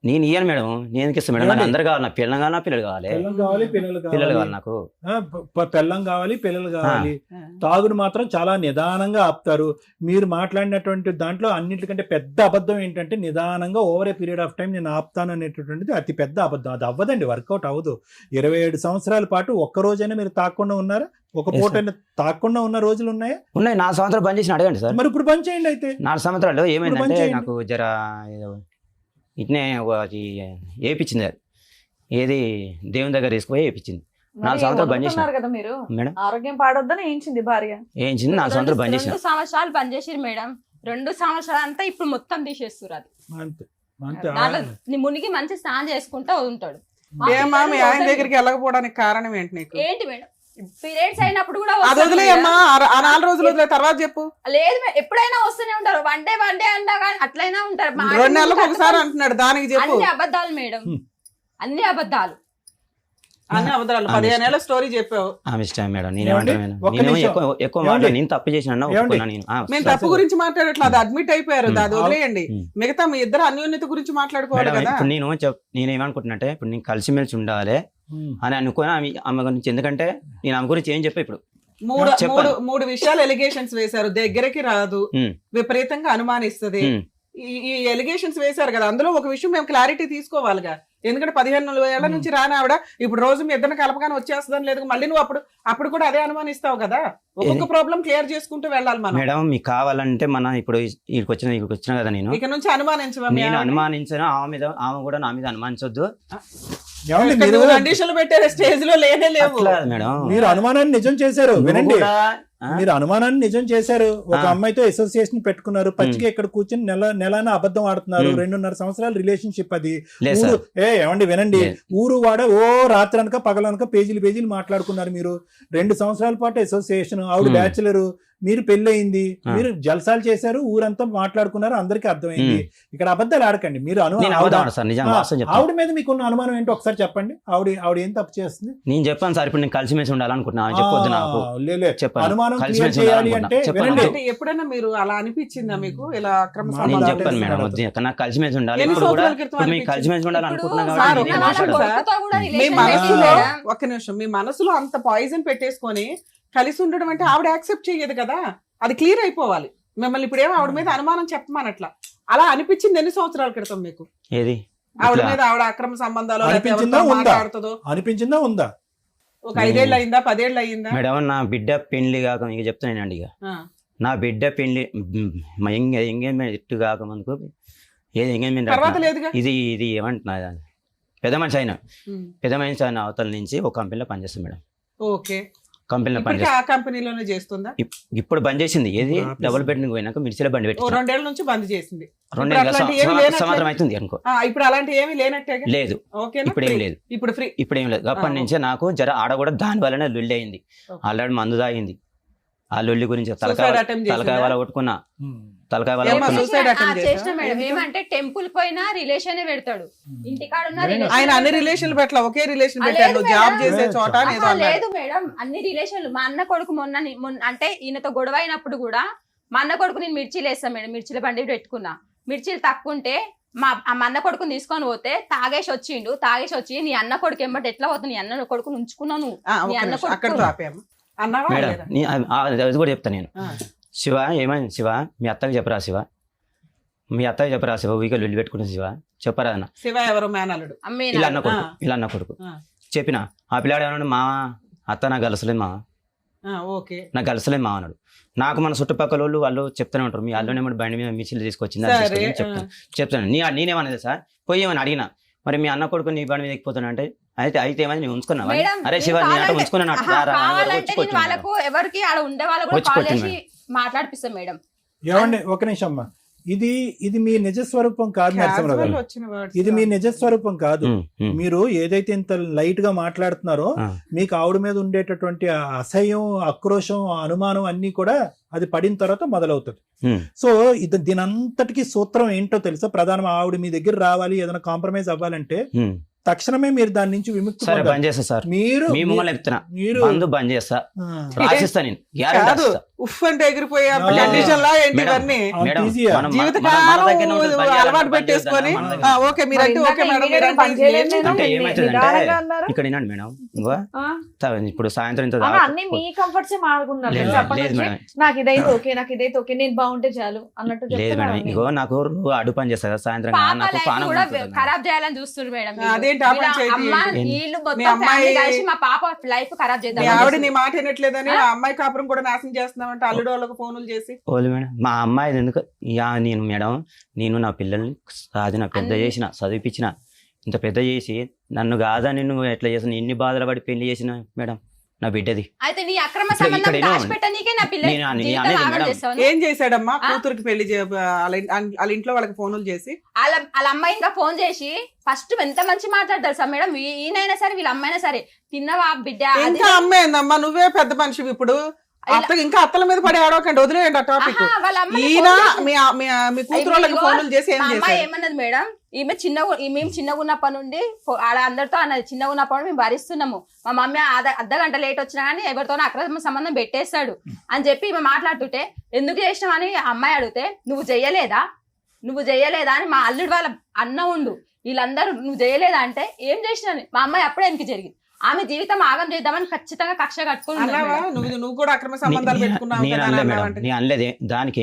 నేను ఇయ్యను మేడం, నేను ఎందుకు ఇస్తాను మేడం? నాకు ఏమండి? అందరు కావాలి, నాకు పిల్లలు కావాలి, పిల్లలు కావాలి, పిల్లలు కావాలి, పిల్లలు పిల్లలు కావాలి, కావాలి నాకు. పెళ్ళం కావాలి, పిల్లలు కావాలి. ఆ. తాగుడు మాత్రం చాలా నిదానంగా ఆపుతారు. మీరు మాట్లాడినటువంటి దాంట్లో అన్నిటికంటే పెద్ద అబద్ధం ఏంటంటే నిదానంగా over a period of time నేను ఆపుతాను అనేటటువంటిది అతి పెద్ద అబద్ధం. అది అవ్వదండి, వర్కౌట్ అవ్వదు. 27 సంవత్సరాల పాటు ఒక్క రోజైనా మీరు తాకుండా ఉన్నారా? ఒక Yes, పూట తాకుండా ఉన్న రోజులు ఉన్నాయా? ఉన్నాయి, 4 సంవత్సరాలు బంద్ చేసిన అడగండి సార్. మరి ఇప్పుడు బంద్ చేయండి అయితే. 4 సంవత్సరాలు ఏమైందంటే బంద్ చేయండి. నాకు జర ఏదో ఇట్నే అది వేయించింది, అది ఏది దేవుని దగ్గర తీసుకుపోయి వేయించింది. 4 సంవత్సరాలు బంద్ చేసిన కదా మీరు, మేడం, ఆరోగ్యం పాడొద్దని ఏంచింది భార్య. వేయించింది. 4 సంవత్సరాలు బంద్ చేసిన. 2 సంవత్సరాలు బంద్ చేసిరు మేడం. 2 సంవత్సరాలు అంతా ఇప్పుడు మొత్తం తీసేస్తారు. అది అంతే అంతే. దాంట్లో మునిగి మంచి స్నానం చేసుకుంటా ఉంటాడు. ఏమా మీ ఆయన దగ్గరికి వెళ్ళకపోవడానికి కారణం ఏంటి నీకు? ఏంటి మేడం, పీరియడ్స్ అయినప్పుడు కూడా అది వస్తారు వదిలేయమ్మా, మేడం. ఆ 4 రోజులు వదిలే, తర్వాత చెప్పు. లేదు మేడం, ఎప్పుడైనా వస్తూనే ఉంటారు. వన్ డే అంటా కానీ అట్లయినా ఉంటారు. 2 నెలలకు ఒకసారి అంటున్నాడు, దానికి చెప్పు. అన్ని అబద్ధాలు మేడం, అన్ని అబద్ధాలు. అన్ని అబద్ధాలు. 15 ఏళ్ళ స్టోరీ చెప్పావు. ఆమె ఇష్టం మేడం, ఏమండి? నేనేమంటాను మేడం, ఒక్క నేను నిమిషం. ఎక్కువ ఏమండి? మాట్లాడి నేను తప్పు చేసిన ఏమండి? ఒప్పుకున్నా నేను. మేము తప్పు గురించి మాట్లాడట్లేదు, అది అడ్మిట్ అయిపోయారు, అది వదిలేయండి. ఉమ్. మిగతా మీ ఇద్దరు అన్యోన్యత గురించి మాట్లాడుకోవాలి మేడం కదా. ఇప్పుడు నేను ఏమనుకుంటున్నట్టే, ఇప్పుడు నేను కలిసిమెలిసి ఉండాలి అని అనుకుని ఆమె గురించి, ఎందుకంటే నేను ఆమె గురించి ఏం చెప్పా ఇప్పుడు. చెప్పండి. మూడు విషయాలు ఎలిగేషన్స్ వేశారు. దగ్గరికి రాదు, ఉమ్, విపరీతంగా అనుమానిస్తది. ఉమ్, ఈ ఎలిగేషన్స్ వేశారు కదా, అందులో ఒక విషయం మేము క్లారిటీ తీసుకోవాలిగా. ఎందుకంటే 15 ఏళ్ల నుంచి రాని ఆవిడ ఇప్పుడు రోజు మీ ఇద్దరిని కలపగానే వచ్చేస్తుందని లేదు, మళ్ళీ నువ్వు అప్పుడు కూడా అదే అనుమానిస్తావు కదా. ఒక్కొక్క ప్రాబ్లం క్లియర్ చేసుకుంటూ వెళ్ళాలి మనం. మేడం మీకు కావాలంటే మన ఇప్పుడు ఇక్కడికి వచ్చిన కదా, నేను ఇక నుంచి అనుమానించవా? నేను అనుమానించిన ఆమె కూడా నా మీద అనుమానించొద్దు. ఏమండి, మీరు కండిషన్లు పెట్టారు, స్టేజ్ లో లేనే లేవు. అట్లా మేడం, మీరు అనుమానాన్ని నిజం చేశారు. నువ్వు వినండి, కూడా, ఆ? మీరు అనుమానాన్ని నిజం చేశారు. ఒక ఆ. అమ్మాయితో అసోసియేషన్ పెట్టుకున్నారు, పచ్చిగా ఇక్కడ కూర్చొని నెలన అబద్ధం ఆడుతున్నారు. 2.5 సంవత్సరాల రిలేషన్షిప్ అది. లేదు ఊరు సార్. ఏమండి వినండి, లేదు. ఊరు వాడ రాత్రి అనక పగలనక పేజీలు మాట్లాడుకున్నారు. మీరు 2 సంవత్సరాల పాటు అసోసియేషన్, ఆవిడ బ్యాచులర్, మీరు పెళ్ళయింది, మీరు జల్సాలు చేశారు, ఊరంతా మాట్లాడుకున్నారు, అందరికీ అర్థమైంది. ఇక్కడ అబద్ధాలు ఆడకండి. మీరు నేను అబద్ధం సార్, నిజంగా వాస్తవం చెప్తాను. ఆవిడ మీద మీకున్న అనుమానం ఏంటో ఒకసారి చెప్పండి. ఆవిడ ఏం తప్పు చేస్తుంది? నేను చెప్పాను సార్, ఇప్పుడు నేను కలిసిమెలిసి ఉండాలనుకుంటున్నా, చెప్పొద్దు నాకు. లేలే, చెప్పండి. అనుమానం కలిసి క్లియర్ మెలిసి చేయాలి ఉండాలనుకుంటున్నా. అంటే చెప్పండి. వినండి. అంటే ఎప్పుడైనా మీరు అలా అనిపించిందా మీకు, ఇలా అక్రమ నేను నేను సంబంధాలు చెప్పాను మేడం, చేస్తున్నారు? వద్దు, నాకు కలిసిమెలిసి ఉండాలి. ఎన్ని ఇప్పుడు కూడా సంవత్సరాల క్రితం ఇప్పుడు మీకు అనిపించింది? కలిసిమెలిసి ఉండాలి అనుకుంటున్నా సార్, కాబట్టి ఒక నేను నిమిషం మాట్లాడను. సార్. కొడుకుతో కూడా మీ relation మనసులో పెట్టింది మేడం. ఒక్క నిమిషం, మీ మనసులో అంత పాయిజన్ పెట్టేసుకొని కలిసి ఉండడం అంటే ఆవిడ యాక్సెప్ట్ చెయ్యదు కదా, అది క్లియర్ అయిపోవాలి. మిమ్మల్ని ఇప్పుడేమో ఆవిడ మీద అనుమానం చెప్పమనట్లా, అలా అనిపించింది ఎన్ని సంవత్సరాల క్రితం మీకు? ఏది ఆవిడ ఇట్లా? మీద ఆవిడ అక్రమ సంబంధాలు అనిపించిందా ఉందా? మాట్లాడుతుందో అనిపించిందా ఉందా? ఒక 5 ఏళ్ళు అయిందా, 10 ఏళ్ళు అయిందా? మేడం, నా బిడ్డ పెళ్లి కాక ఇక చెప్తానండి, ఇక ఆ. నా బిడ్డ పెళ్లి ఎంగేజ్మెంట్ ఎట్టు కాక మనకు ఏది ఎంగేజ్మెంట్ తర్వాత లేదుగా. ఇది ఏమంటున్నా, పెద్ద మనిషి అయినా ఉమ్. పెద్ద మనిషి అయిన అవతల నుంచి ఒక కంపెనీలో పనిచేస్తాం మేడం. ఓకే, కంపెనీలో ఇప్పటికీ పనిచేస్తాం. ఆ కంపెనీలోనే చేస్తుందా? ఇప్పుడు బంద్ చేసింది. ఏది ఆఫీస్. డబుల్ బెడ్రూమ్ పోయినాక మిర్చిలో బండి ఓ పెట్టి 2 ఏళ్ల నుంచి బంద్ చేసింది. 2 ఇప్పుడు అట్లాంటి ఏమీ లేనట్లే? సంవత్సరం అవుతుంది అనుకో. ఇప్పుడు అలాంటి ఏమీ లేనట్టేగా. లేదు, ఓకేనా? ఇప్పుడు ఏం లేదు. ఇప్పుడు ఫ్రీ. ఇప్పుడు ఏం లేదు. అప్పటి ఆ, నుంచే నాకు జర ఆడ కూడా దాని వల్లనే లొల్లి అయింది. ఓకే. ఆల్రెడీ మందు తాగింది. ఆ లొల్లి గురించి Suicide తలకాయ attempt తలకాయ చేసిందా? వాళ్ళ కొట్టుకున్నా, ఉమ్. తలకాయ వాళ్ళ ఏమ్మా, కొట్టుకున్నా. suicide attempt చేసిన చేసా? మేడం, ఎందుకు? ఏమంటే టెంపుల్ పోయినా రిలేషన్ పెడతాడు, ఇంటికాడ ఉన్న ఆయన relation ఆయన అన్ని పెడతాడు. రిలేషన్లు పెట్టలా, ఒకే రిలేషన్ ఆ, పెట్టాడు. లేదు జాబ్ మేడం. చేసే చోట ఆహా, ఏదో అన్నాడు. లేదు మేడం, అన్ని రిలేషన్లు. మా అన్న కొడుకు మొన్న అంటే ఈయనతో గొడవ అయినప్పుడు కూడా మా అన్న కొడుకు నేను మిర్చీలు వేస్తాను మేడం, మిర్చీల బండి పెట్టుకున్నా. మిర్చీలు తక్కువ ఉంటే మా అన్న కొడుకుని తీసుకొని పోతే తాగేసి వచ్చి నీ అన్న కొడుకు ఎమ్మటి ఎట్లా పోతుంది, నీ అన్న కొడుకుని ఉంచుకున్నాను. ఒక్క మీ అన్న నిమిషం, కొడుకు అక్కడితో ఆపాము. అన్నావా మేడం, లేదా? అది కూడా చెప్తాను నేను. ఆ. శివ ఏమైంది శివ, మీ అత్తకి చెప్పరా శివ, మీ అత్తకి చెప్పరా శివ, ఊరికే లొల్లి పెట్టుకుంటుంది శివ, చెప్పరా అన్న. శివ ఎవరు మేనల్లుడు? అమ్మే ఇలా అన్న కొడుకు, ఆ. ఇలా అన్న కొడుకు. ఆ. చెప్పిన ఆ పిల్లాడు ఏమన్నాడు, మా అత్త నాకు గలసలేదు మా, ఓకే, నాకు గలసలేదు మా అన్నాడు. నాకు మన చుట్టుపక్కల వాళ్ళు చెప్తూనే ఉంటారు, మీ అల్లునే బండి మీద మిర్చిలు తీసుకొచ్చింది, అది సరే, తీసుకొచ్చింది చెప్తాను. నేనేమన్నది సార్, పోయి ఏమని అడిగినా, మరి మీ అన్న కొడుకు నీ బండి మీద ఎక్కిపోతున్నా అంటే అయితే ఏమైంది నువ్వు ఉంచుకున్నావా? మేడం, అరే శివ, నేను నేను అంటే కావాలంటే- ఉంచుకున్నాను ఆహా, కావాలంటే నేను వచ్చి వాళ్ళకు ఎవరికి ఆడ ఉండే వాళ్ళకు కూడా వచ్చి కాల్ కొట్టింది చేసి మాట్లాడిపిస్తాం మేడం. ఏమండి ఒక నిమిషం అమ్మా, ఇది మీ నిజ స్వరూపం కాదు నరసింహరావు Casual గారు. వచ్చిన words. ఇది మీ నిజ స్వరూపం కాదు. మీరు ఏదైతే ఇంత లైట్ గా మాట్లాడుతున్నారో మీకు ఆవిడ మీద ఉండేటటువంటి ఆ అసహ్యం, ఆక్రోశం, అనుమానం అన్ని కూడా అది పడిన తర్వాత మొదలవుతుంది. సో దీనంతటికి సూత్రం ఏంటో తెలుసా? ప్రధానం ఆవిడ మీ దగ్గర రావాలి, ఏదైనా కాంప్రమైజ్ అవ్వాలంటే తక్షణమే మీరు దాని నుంచి విముక్తి సరే పొందాలి. బంద్ చేస్తా సార్, మీరు మీ ముంగల్ చెప్తున్నా, మీరు మందు బంద్ చేస్తా, రాసిస్తా నేను, గ్యారెంటీ కాదు రాసిస్తా. ఉఫ్ అంటే ఎగిరిపోయే ఆ. కండిషన్ లా ఏంటి మేడం, ఇవన్నీ మేడం, ఈజీయా? మనం- మన జీవితకాలం దగ్గరనే ఉంటుంది, బంద్ చేయాలంటే అలవాటు బంద్ పెట్టేసుకొని చేద్దాం, మన దగ్గర. ఓకే మీరంటే ఓకే మేడం మీరంటే బంద్ చేయలేదు నేను. అంటే ఏమైతుందంటే నిదానంగా అన్నారు. ఇక్కడ వినండి మేడం, ఇంకో ఆ? ఇప్పుడు సాయంత్రం ఇంత అలా దాకా- అన్ని మీ కంఫర్ట్స్ మాడుకున్నారు లేదు, అప్పటి లేదు నుంచి మేడం. నాకు ఇదైతే ఓకే నాకు ఇదైతే ఓకే నేను బాగుంటే చాలు అన్నట్టు లేదు చెప్తున్నారు మేడం, అన్ని. ఇగో నాకు రోజు అడ్డు పని చేస్తా కదా సాయంత్రం పాప నాకు లైఫ్ పానం కూడా ఉంటుంది మేడం. ఖరాబ్ చేయాలని చూస్తున్నారు మేడం వీళ్ళు. అదేంటి ఆ పని వీళ్ళ అమ్మ చేతి వీళ్ళు మీ మొత్తం అమ్మాయి- ఫ్యామిలీ కలిసి మా పాప లైఫ్ ఖరాబ్ మీ చేద్దాం ఆవిడ నీ మాట వినట్లేదని ఆ అమ్మాయి కాపురం కూడా నాశనం చేస్తున్నామంటే అల్లుడు వాళ్ళకి ఫోన్లు చేసి ఓలు మేడం, మా అమ్మాయి ఎందుకు నేను మేడం, నేను నా పిల్లల్ని సాధిన పెద్ద చేసిన చదివిపించిన, ఇంత పెద్ద చేసి నన్ను కాదని నువ్వు ఎట్లా చేసిన, ఎన్ని బాధలు పడి పెళ్లి చేసిన మేడం నా బిడ్డది. అయితే నీ అక్రమ ఇక్కడ సంబంధం ఏమో దాచిపెట్టనీకే నా పిల్ల నేను అని- జీవితం అనేది ఆగం మేడం. చేస్తావని. ఏం చేశాడమ్మా ఆ? కూతురికి పెళ్లి వాళ్ళ ఇంట్లో వాళ్ళకి ఫోన్లు చేసి వాళ్ళ అమ్మాయి ఇంకా ఫోన్ చేసి ఫస్ట్ ఎంత మంచి మాట్లాడతారు సార్ మేడం, ఈయనైనా సరే వీళ్ళ అమ్మాయినా సరే, తిన్నవా బిడ్డ అది ఇంకా అమ్మేందమ్మా నువ్వే పెద్ద మనిషివి ఇప్పుడు అత్త ఇంకా అత్తల మీద పడి ఆడవకండి వదిలేయండి ఆ టాపిక్ ఆహా, వాళ్ళ అమ్మాయిని ఈయన ఫోన్ చేసి- మీ కూతురు వాళ్ళకి ఇదిగో, ఫోన్లు చేసి ఏం మా అమ్మాయి చేశారు ఏమన్నది మేడం, మేము చిన్నగా ఉన్నప్పటి నుండి ఆడ అందరితో అన్నది, చిన్నగా ఉన్నప్పటి నుండి మేము భరిస్తున్నాము, మా మమ్మీ అర్ధ గంట లేట్ వచ్చినా కానీ ఎవరితోనో అక్రమ సంబంధం పెట్టేస్తాడు అని చెప్పి ఈమె మాట్లాడుతుంటే ఎందుకు చేసినావు అని ఆ అమ్మాయి అడిగితే నువ్వు చేయలేదా అని మా అల్లుడు వాళ్ళ అన్న ఉండు వీళ్ళందరూ నువ్వు చేయలేదా అంటే ఏం చేసినా మా అమ్మాయి అప్పుడే వెనక్కి జరిగింది. ఆమె జీవితం ఆగం చేద్దామని ఖచ్చితంగా కక్ష కట్టుకుని ఉంది అన్నావా మేడం. నువ్వు కూడా అక్రమ సంబంధాలు పెట్టుకున్నావు నేను కదా అనలే అని మేడం, అన్నావంటే. నేను అనలేదే. దానికి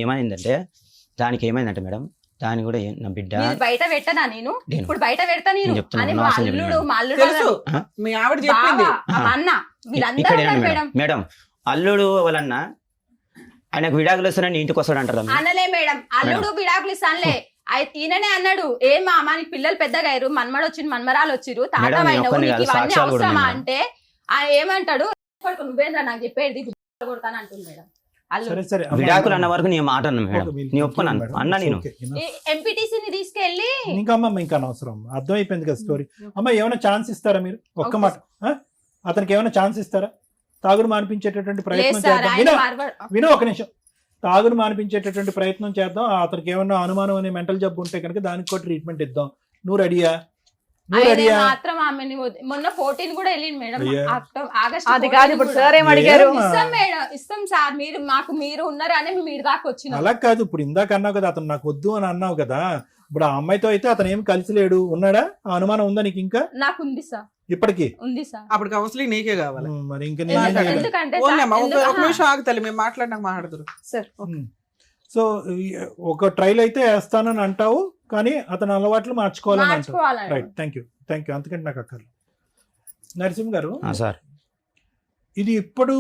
ఏమైందంటే మేడం, దాని కూడా నా బిడ్డ నీది బయట పెట్టనా నేను నేను- ఇప్పుడు బయట పెడతా నేను నేను చెప్తున్నా, అని నా మా అవసరం అల్లుడు లేదు. మా అల్లుడు తెలుసు వాళ్ళ మీ ఆవిడ చెప్పింది బావ, మా అన్న వీళ్ళందరూ ఇక్కడ ఉన్నారు ఏనండి మేడం. మేడం, అల్లుడు వాళ్ళన్న ఆయనకు విడాకులు వస్తానని ఇంటికి వస్తాడు అంటారా మీరు? అనలే మేడం, అల్లుడు విడాకులు ఇస్తానులే ఈయననే అన్నాడు, ఏం మా అమ్మానికి పిల్లలు పెద్దగా అయ్యారు, మన్మడు వచ్చిండు మన్మరాలు వచ్చిరు, తాత మేడం, నేను అయినవు ఒక్కడిని నీకు కాదు, ఇవన్నీ సాక్ష్యాలు కూడా అవసరమా ఉన్నాయి అంటే ఆయన ఏమంటాడు, నువ్వేంద్ర నాకు చెప్పేది కొడతాను అంటుంది మేడం అల్లుడు. సరే సరే అమ్మా, విడాకులు అన్న వరకు నేను మాట అన్నాను మేడం, ఓకే, మీరు నేను ఒప్పుకున్నాను మేడం, అన్నా నేను. Okay, enough. ఎంపీటీసీని తీసుకెళ్లి ఇంకా అమ్మ ఇంకా అనవసరం, అర్థమైపోయింది కదా స్టోరీ. అమ్మ ఏమైనా ఛాన్స్ ఇస్తారా మీరు? ఒక్క ఓకే మాట ఆ? అతనికి ఏమైనా ఛాన్స్ ఇస్తారా? తాగుడు మానిపించేటటువంటి లేదు ప్రయత్నం సార్ చేద్దాం. ఆయన మార్వాడు విను ఒక నిమిషం. తాగుడు మానిపించేటటువంటి ప్రయత్నం చేద్దాం. అతనికి ఏమన్నా అనుమానం అనే మెంటల్ జబ్బు ఉంటే కనుక దానికి కూడా ట్రీట్మెంట్ ఇద్దాం. నువ్వు రెడీయా? నువ్వు ఆయన రెడీయా? మాత్రం ఆమెని మొన్న 14 కూడా వెళ్ళింది మేడం, అయ్యా. ఆగస్ట్ అది కాదు ఇప్పుడు సార్ ఏం అడిగారు? ఏమ్మా? ఇస్తాం మేడం, ఇస్తాం సార్, మీరు ఉన్నారు అని మేము ఇటు దాకా వచ్చినాం. అలా కాదు, ఇప్పుడు ఇందాక అన్నావు కదా అతను నాకు వద్దు అని అన్నావు కదా, ఇప్పుడు ఆ అమ్మాయితో అయితే అతను ఏమి కలిసి లేడు, ఉన్నాడా? ఆ అనుమానం ఉందా నీకు ఇంకా నాకు ఉంది సార్, ఇప్పటికి? ఉంది సార్. అప్పుడు కౌన్సిలింగ్ నీకే కావాలి మరి ఇంకా ఎందుకంటే- నేను ఎందుకు? ఎందుకంటే ఓన్లీ సార్, అమ్మా, ఒక ఎందుకు- నిమిషం ఆగుతలే మేము మాట్లాడినాక మాట్లాడుతురు సార్ సో ఒక ట్రైల్ అయితే వేస్తానని అంటావు, కానీ అతని అలవాట్లు మార్చుకోవాలని అంటావు. మార్చుకోవాలండి. రైట్, థ్యాంక్ యూ అంతకంటే నాకు అక్కర్లేదు. నరసింహ గారు, సార్ ఇది ఇప్పుడు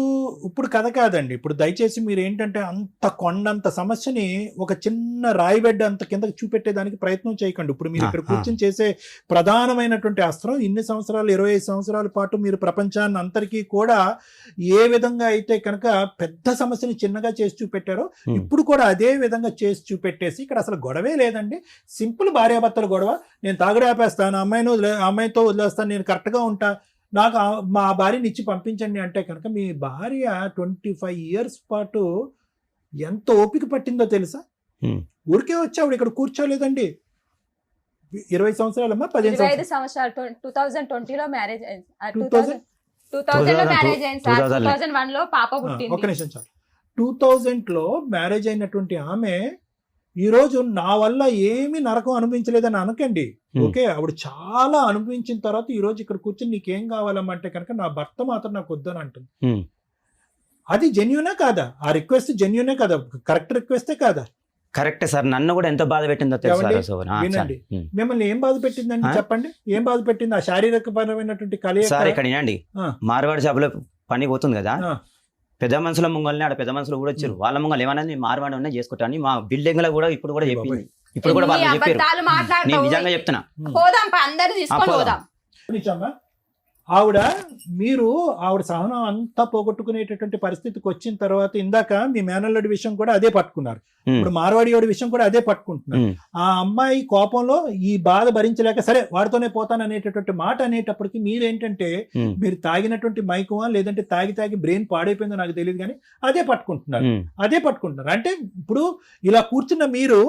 కథ కాదండి. ఇప్పుడు దయచేసి మీరు ఏంటంటే అంత కొండంత సమస్యని ఒక చిన్న రాయిబెడ్ అంత కిందకి చూపెట్టేదానికి ప్రయత్నం చేయకండి. ఇప్పుడు మీరు ఇక్కడ కూర్చొని చేసే ప్రధానమైనటువంటి అస్త్రం, ఇన్ని సంవత్సరాలు 25 సంవత్సరాల పాటు మీరు ప్రపంచాన్ని అందరికీ కూడా ఏ విధంగా అయితే కనుక పెద్ద సమస్యని చిన్నగా చేసి చూపెట్టారో ఇప్పుడు కూడా అదే విధంగా చేసి చూపెట్టేసి ఇక్కడ అసలు గొడవే లేదండి. సింపుల్ భార్యాభర్తల గొడవ. నేను తాగుడు ఆపేస్తాను, అమ్మాయితో వదిలేస్తాను, నేను కరెక్ట్గా ఉంటా, నాకు మా భార్యని ఇచ్చి పంపించండి అంటే కనుక మీ భార్య 25 years పాటు ఎంత ఓపిక పట్టిందో తెలుసా? ఊరికే వచ్చి ఆవిడ ఇక్కడ కూర్చోలేదండి. 20 సంవత్సరాలమ్మా, 15 25 సంవత్సరాలు 2020 లో మ్యారేజ్ అయింది. 2000 2000 లో మ్యారేజ్ అయింది సార్. 2000 2001 లో పాప ఒక పుట్టింది. నిమిషం చాలు. 2000లో మ్యారేజ్ అయినటువంటి ఆమె ఈ రోజు నా వల్ల ఏమీ నరకం అనుభవించలేదని అనకండి. ఓకే, ఆవిడ చాలా అనుభవించిన తర్వాత ఈ రోజు ఇక్కడ కూర్చొని నీకేం కావాలమ్మంటే కనుక నా భర్త మాత్రం నాకు వద్దని అంటుంది. అది జెన్యూనా కాదా? ఆ రిక్వెస్ట్ జెన్యూనే కదా? కరెక్ట్ రిక్వెస్టే కాదా? కరెక్టే సార్, నన్ను కూడా ఎంత బాధ పెట్టిందో తెలుసా? వినండి, మిమ్మల్ని ఏం బాధ పెట్టిందండి చెప్పండి. ఏం బాధ పెట్టింది? ఆ శారీరక పరమైనటువంటి కలయిక. సార్ ఇక్కడ వినండి, మార్వాడి షాపులో పని పోతుంది కదా, పెద్ద మనుషుల ముంగల్ని ఆడ పెద్ద మనుషులు కూడా వచ్చారు. వాళ్ళ ముంగల్ ఏమన్నా మార్వాడి ఉన్నా చేసుకుంటాను మా బిల్డింగ్ లో కూడా ఇప్పుడు కూడా చెప్పింది. ఇప్పుడు కూడా వాళ్ళు చెప్పారు. అబద్ధాలు నేను మాట్లాడతావు. నిజంగా చెప్తున్నా. పోదాం అందరు తీసుకొని పోదాం. నిజమా? ఆవిడ సహనం అంతా పోగొట్టుకునేటటువంటి పరిస్థితికి వచ్చిన తర్వాత ఇందాక మీ మేనల్లుడి విషయం కూడా అదే పట్టుకున్నారు, ఇప్పుడు మార్వాడియోడి విషయం కూడా అదే పట్టుకుంటున్నారు. ఆ అమ్మాయి కోపంలో ఈ బాధ భరించలేక సరే వాడితోనే పోతాను అనేటటువంటి మాట అనేటప్పటికి మీరేంటంటే మీరు తాగినటువంటి మైకమా లేదంటే తాగి బ్రెయిన్ పాడైపోయిందో నాకు తెలియదు కానీ అదే పట్టుకుంటున్నారు. అంటే ఇప్పుడు ఇలా కూర్చున్న మీరు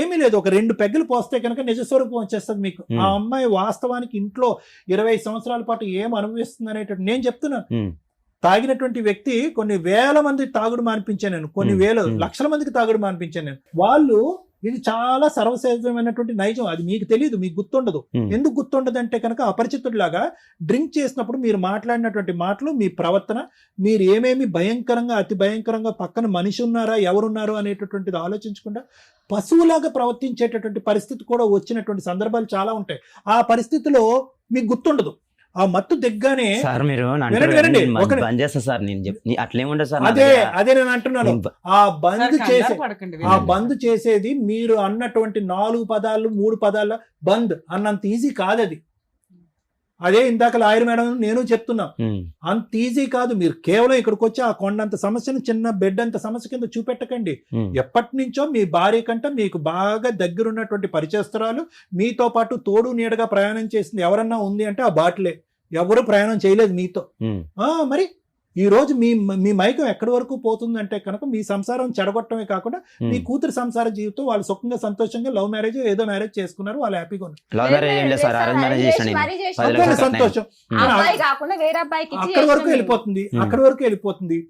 ఏమీ లేదు, ఒక 2 పెగ్గలు పోస్తే కనుక నిజస్వరూపం వచ్చేస్తుంది మీకు. ఆ అమ్మాయి వాస్తవానికి ఇంట్లో 25 సంవత్సరాల పాటు ఏం అనుభవిస్తుంది అనేటట్టు నేను చెప్తున్నాను. తాగినటువంటి వ్యక్తి కొన్ని వేల మంది తాగుడు మానిపించాను నేను, కొన్ని వేల లక్షల మందికి తాగుడు మానిపించాను నేను. వాళ్ళు ఇది చాలా సర్వసాధారణమైనటువంటి నైజం, అది మీకు తెలియదు, మీకు గుర్తుండదు. ఎందుకు గుర్తుండదు అంటే కనుక అపరిచితుడిలాగా డ్రింక్ చేసినప్పుడు మీరు మాట్లాడినటువంటి మాటలు, మీ ప్రవర్తన, మీరు ఏమేమి భయంకరంగా అతి భయంకరంగా పక్కన మనిషి ఉన్నారా ఎవరున్నారు అనేటటువంటిది ఆలోచించకుండా పశువులాగా ప్రవర్తించేటటువంటి పరిస్థితి కూడా వచ్చినటువంటి సందర్భాలు చాలా ఉంటాయి. ఆ పరిస్థితిలో మీకు గుర్తుండదు. ఆ మత్తు దిగ్గానే సార్ మీరు వినండి, బంద్ చేస్తా సార్, నేను అట్లేముండదు సార్. అదే నేను అంటున్నాను. ఆ బంద్ చేసేది మీరు అన్నటువంటి 4 పదాలు 3 పదాల బంద్ అన్నంత ఈజీ కాదు అది. అదే ఇందాక లాయర్ మేడం నేను చెప్తున్నా, అంత ఈజీ కాదు. మీరు కేవలం ఇక్కడికి వచ్చి ఆ కొండంత సమస్యను చిన్న బెడ్ అంత సమస్య కింద చూపెట్టకండి. ఎప్పటి నుంచో మీ భార్య కంటే మీకు బాగా దగ్గరున్నటువంటి పరిచయస్తురాలు, మీతో పాటు తోడు నీడగా ప్రయాణం చేసింది ఎవరన్నా ఉంది అంటే ఆ బాటిలే. ఎవరు ప్రయాణం చేయలేదు మీతో. మరి ఈ రోజు మీ మైకం ఎక్కడి వరకు పోతుందంటే కనుక మీ సంసారం చెడగొట్టమే కాకుండా మీ కూతురు సంసార జీవితం వాళ్ళు సుఖంగా సంతోషంగా లవ్ మ్యారేజ్ ఏదో మ్యారేజ్ చేసుకున్నారు, వాళ్ళు హ్యాపీగా ఉన్నారు, సంతోషం. అక్కడి వరకు వెళ్ళిపోతుంది.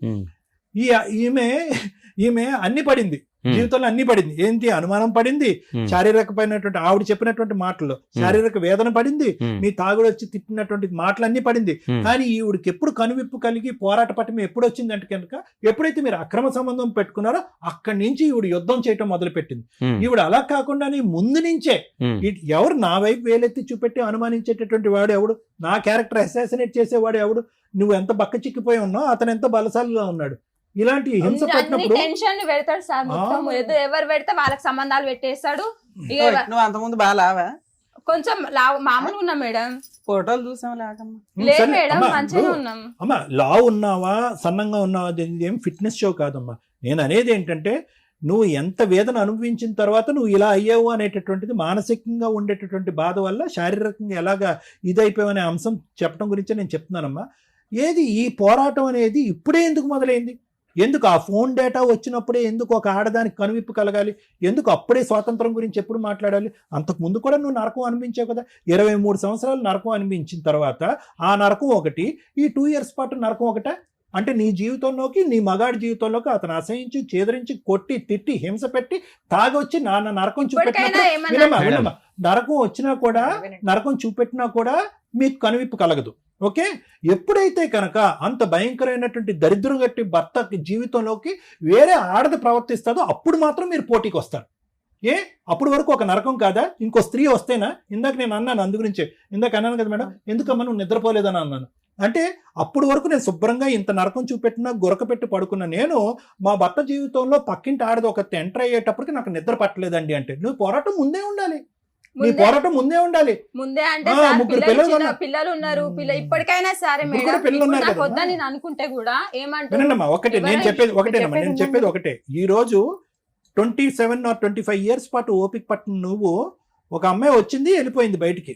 ఈమె అన్ని పడింది జీవితంలో, అన్ని పడింది. ఏంటి అనుమానం పడింది, శారీరకమైనటువంటి ఆవిడ చెప్పినటువంటి మాటల్లో శారీరక వేదన పడింది, మీ తాగుడు వచ్చి తిట్టినటువంటి మాటలన్నీ పడింది. కానీ ఈవిడికి ఎప్పుడు కనువిప్పు కలిగి పోరాట పట్టం ఎప్పుడు వచ్చిందంటే కనుక ఎప్పుడైతే మీరు అక్రమ సంబంధం పెట్టుకున్నారో అక్కడి నుంచి ఈవిడ యుద్ధం చేయటం మొదలు పెట్టింది. ఈవిడ అలా కాకుండానే ముందు నుంచే ఎవరు నా వైపు వేలెత్తి చూపెట్టి అనుమానించేటటువంటి వాడు ఎవడు, నా క్యారెక్టర్ అసాసినేట్ చేసేవాడు ఎవడు, నువ్వు ఎంత బక్క చిక్కిపోయి ఉన్నావు, అతను ఎంత బలశాలిగా ఉన్నాడు. ఇలాంటి హింస పెట్టినప్పుడు టెన్షన్ పెడతాడు సార్. మొత్తం ఎవరు పెడితే వాళ్ళకి సంబంధాలు పెట్టేస్తాడు. నువ్వు అంతకుముందు బాగా లావా? కొంచెం మామూలు ఉన్నా మేడం, ఫోటోలు చూసాం లాగమ్మా. లేదు మేడం మంచిగా ఉన్నాం. అమ్మా లావు ఉన్నావా సన్నంగా ఉన్నావా ఏం ఫిట్నెస్ షో కాదమ్మా. నేను అనేది ఏంటంటే నువ్వు ఎంత వేదన అనుభవించిన తర్వాత నువ్వు ఇలా అయ్యావు అనేటటువంటిది, మానసికంగా ఉండేటటువంటి బాధ వల్ల శారీరకంగా ఎలాగా ఇదైపోయావు అనే అంశం చెప్పడం గురించే నేను చెప్తున్నానమ్మా. ఏది ఈ పోరాటం అనేది ఇప్పుడే ఎందుకు మొదలైంది? ఎందుకు ఆ ఫోన్ డేటా వచ్చినప్పుడే ఎందుకు ఒక ఆడదానికి కనువిప్పు కలగాలి? ఎందుకు అప్పుడే స్వాతంత్రం గురించి ఎప్పుడు మాట్లాడాలి? అంతకు ముందు కూడా నువ్వు నరకం అనిపించావు కదా. 23 సంవత్సరాలు నరకం అనిపించిన తర్వాత ఆ నరకం ఒకటి, ఈ 2 years పాటు నరకం ఒకట. అంటే నీ జీవితంలోకి, నీ మగాడి జీవితంలోకి అతను అసహించి, చేదరించి, కొట్టి, తిట్టి, హింస పెట్టి, తాగొచ్చి నాన్న నరకం చూపెట్టినా నరకం వచ్చినా కూడా, నరకం చూపెట్టినా కూడా మీకు కనువిప్పు కలగదు. ఓకే, ఎప్పుడైతే కనుక అంత భయంకరమైనటువంటి దరిద్రం గట్టి భర్త జీవితంలోకి వేరే ఆడది ప్రవర్తిస్తుందో అప్పుడు మాత్రం మీరు పోటీకి వస్తారు. అప్పుడు వరకు ఒక నరకం కాదా? ఇంకో స్త్రీ వస్తేనా? ఇందాక నేను అన్నాను, అందు గురించే ఇందాక అన్నాను కదా మేడం, ఎందుకమ్మా నువ్వు నిద్రపోలేదని అన్నాను. అంటే అప్పుడు వరకు నేను శుభ్రంగా ఇంత నరకం చూపెట్టినా గురక పెట్టి పడుకున్న నేను మా భర్త జీవితంలో పక్కింటి ఆడది ఒక ఎంటర్ అయ్యేటప్పటికి నాకు నిద్ర పట్టలేదండి అంటే నువ్వు పోరాటం ముందే ఉండాలి. నీ పోరాటం ముందే ఉండాలి. ముందే అంటే 3 పిల్లలు ఉన్నారు, ఇప్పటికైనా సరే మేడం వద్దని నేను అనుకుంటే కూడా ఏమంటున్నా ఒకటే నేను చెప్పేది ఒకటే. ఈ రోజు 27 or 25 years పాటు ఓపిక పట్టిన నువ్వు, ఒక అమ్మాయి వచ్చింది వెళ్ళిపోయింది బయటికి.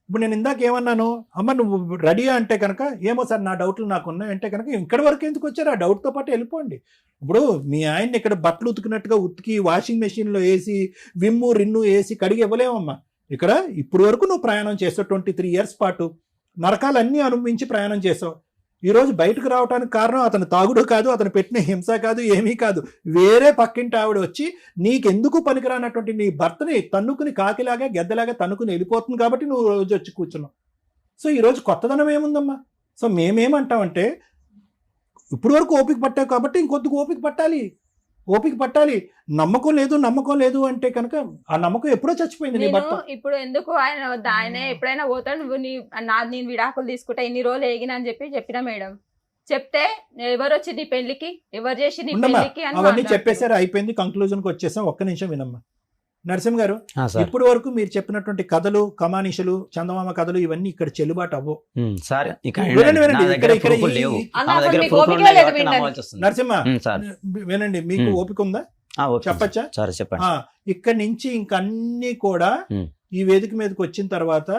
ఇప్పుడు నేను ఇందాక ఏమన్నాను, అమ్మ నువ్వు రెడీ అంటే కనుక ఏమో సార్ నా డౌట్లు నాకు ఉన్నాయి అంటే కనుక ఇక్కడి వరకు ఎందుకు వచ్చారు? ఆ డౌట్తో పాటు వెళ్ళిపోండి. ఇప్పుడు మీ ఆయన్ని ఇక్కడ బట్టలు ఉతికినట్టుగా ఉతికి వాషింగ్ మెషిన్లో వేసి విమ్ము రిన్ను వేసి కడిగి ఇవ్వలేమమ్మా. ఇక్కడ ఇప్పుడు వరకు నువ్వు ప్రయాణం చేస్తావు 23 years పాటు నరకాలన్నీ అనుభవించి ప్రయాణం చేసావు. ఈరోజు బయటకు రావడానికి కారణం అతను తాగుడు కాదు, అతను పెట్టిన హింస కాదు, ఏమీ కాదు. వేరే పక్కింటి ఆవిడ వచ్చి నీకెందుకు పనికిరానటువంటి నీ భర్తని తన్నుకుని కాకిలాగా గెద్దలాగా తన్నుకుని వెళ్ళిపోతుంది కాబట్టి నువ్వు రోజు వచ్చి కూర్చున్నావు. సో ఈరోజు కొత్తదనం ఏముందమ్మా? సో మేమేమంటామంటే ఇప్పుడు వరకు ఓపిక పట్టావు కాబట్టి ఇంకొద్దిగా ఓపిక పట్టాలి. నమ్మకం లేదు అంటే కనుక ఆ నమ్మకం ఎప్పుడో చచ్చిపోయింది నీ భర్త. ఇప్పుడు ఎందుకు ఆయన ఎప్పుడైనా పోతాడు, నువ్వు నేను విడాకులు తీసుకుంటా ఇన్ని రోజులు ఏగినా అని చెప్పినా మేడం. చెప్తే ఎవరు వచ్చి నీ పెళ్లికి, ఎవరు చేసి నీ పెళ్లికి అవన్నీ చెప్పేసారు, అయిపోయింది, కంక్లూజన్కి వచ్చేసాం. ఒక్క నిమిషం వినమ్మా. నరసింహ గారు, ఇప్పటి వరకు మీరు చెప్పినటువంటి కథలు, కమానిషలు, చందమామ కథలు ఇవన్నీ ఇక్కడ చెల్లుబాటు అవ్వవు. నరసింహ వినండి, మీకు ఓపిక ఉందా? చెప్పచ్చా? ఇక్కడి నుంచి ఇంకన్నీ కూడా ఈ వేదిక మీదకి వచ్చిన తర్వాత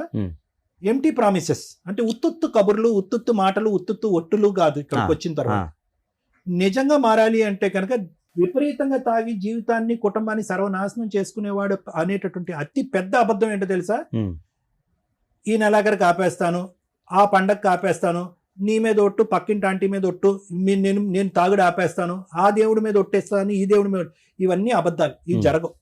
ఎంటీ ప్రామిసెస్ అంటే ఉత్తుత్తు కబుర్లు, ఉత్తుత్తు మాటలు, ఉత్తుత్తు ఒట్టులు కాదు. ఇక్కడికి వచ్చిన తర్వాత నిజంగా మారాలి అంటే కనుక విపరీతంగా తాగి జీవితాన్ని కుటుంబాన్ని సర్వనాశనం చేసుకునేవాడు అనేటటువంటి అతి పెద్ద అబద్ధం ఏంటో తెలుసా? ఈ నెలాఖరికి ఆపేస్తాను, ఆ పండగకి ఆపేస్తాను, నీ మీద ఒట్టు, పక్కింటి ఆంటీ మీద ఒట్టు, నేను తాగుడు ఆపేస్తాను, ఆ దేవుడి మీద ఒట్టేస్తాను, ఈ దేవుడి మీద, ఇవన్నీ అబద్ధాలు. ఇవి జరగవు.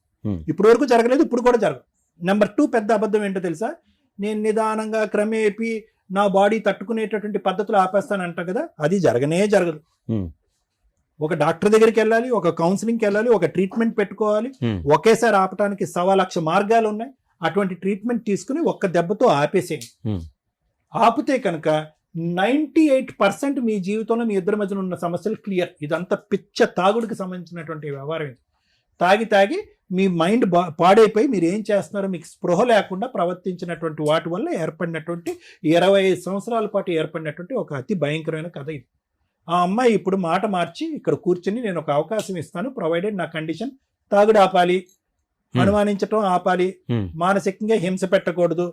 ఇప్పటి వరకు జరగలేదు, ఇప్పుడు కూడా జరగవు. నెంబర్ 2 పెద్ద అబద్ధం ఏంటో తెలుసా? నేను నిదానంగా క్రమేపీ నా బాడీ తట్టుకునేటటువంటి పద్ధతులు ఆపేస్తాను అంట కదా, అది జరగనే జరగదు. ఒక డాక్టర్ దగ్గరికి వెళ్ళాలి, ఒక కౌన్సిలింగ్కి వెళ్ళాలి, ఒక ట్రీట్మెంట్ పెట్టుకోవాలి. ఒకేసారి ఆపటానికి 1,00,000 మార్గాలు ఉన్నాయి. అటువంటి ట్రీట్మెంట్ తీసుకుని ఒక్క దెబ్బతో ఆపేసేయండి. ఆపితే కనుక 98% మీ జీవితంలో మీ ఇద్దరి మధ్యన ఉన్న సమస్యలు క్లియర్. ఇదంతా పిచ్చ తాగుడికి సంబంధించినటువంటి వ్యవహారం. ఇది తాగి మీ మైండ్ పాడైపోయి మీరు ఏం చేస్తున్నారో మీకు స్పృహ లేకుండా ప్రవర్తించినటువంటి వాటి వల్ల ఏర్పడినటువంటి 25 సంవత్సరాల పాటు ఏర్పడినటువంటి ఒక అతి భయంకరమైన కథ ఇది. ఆ అమ్మాయి ఇప్పుడు మాట మార్చి ఇక్కడ కూర్చుని నేను ఒక అవకాశం ఇస్తాను, ప్రొవైడెడ్ నా కండిషన్ తాగుడు ఆపాలి, అనుమానించటం ఆపాలి, మానసికంగా హింస పెట్టకూడదు,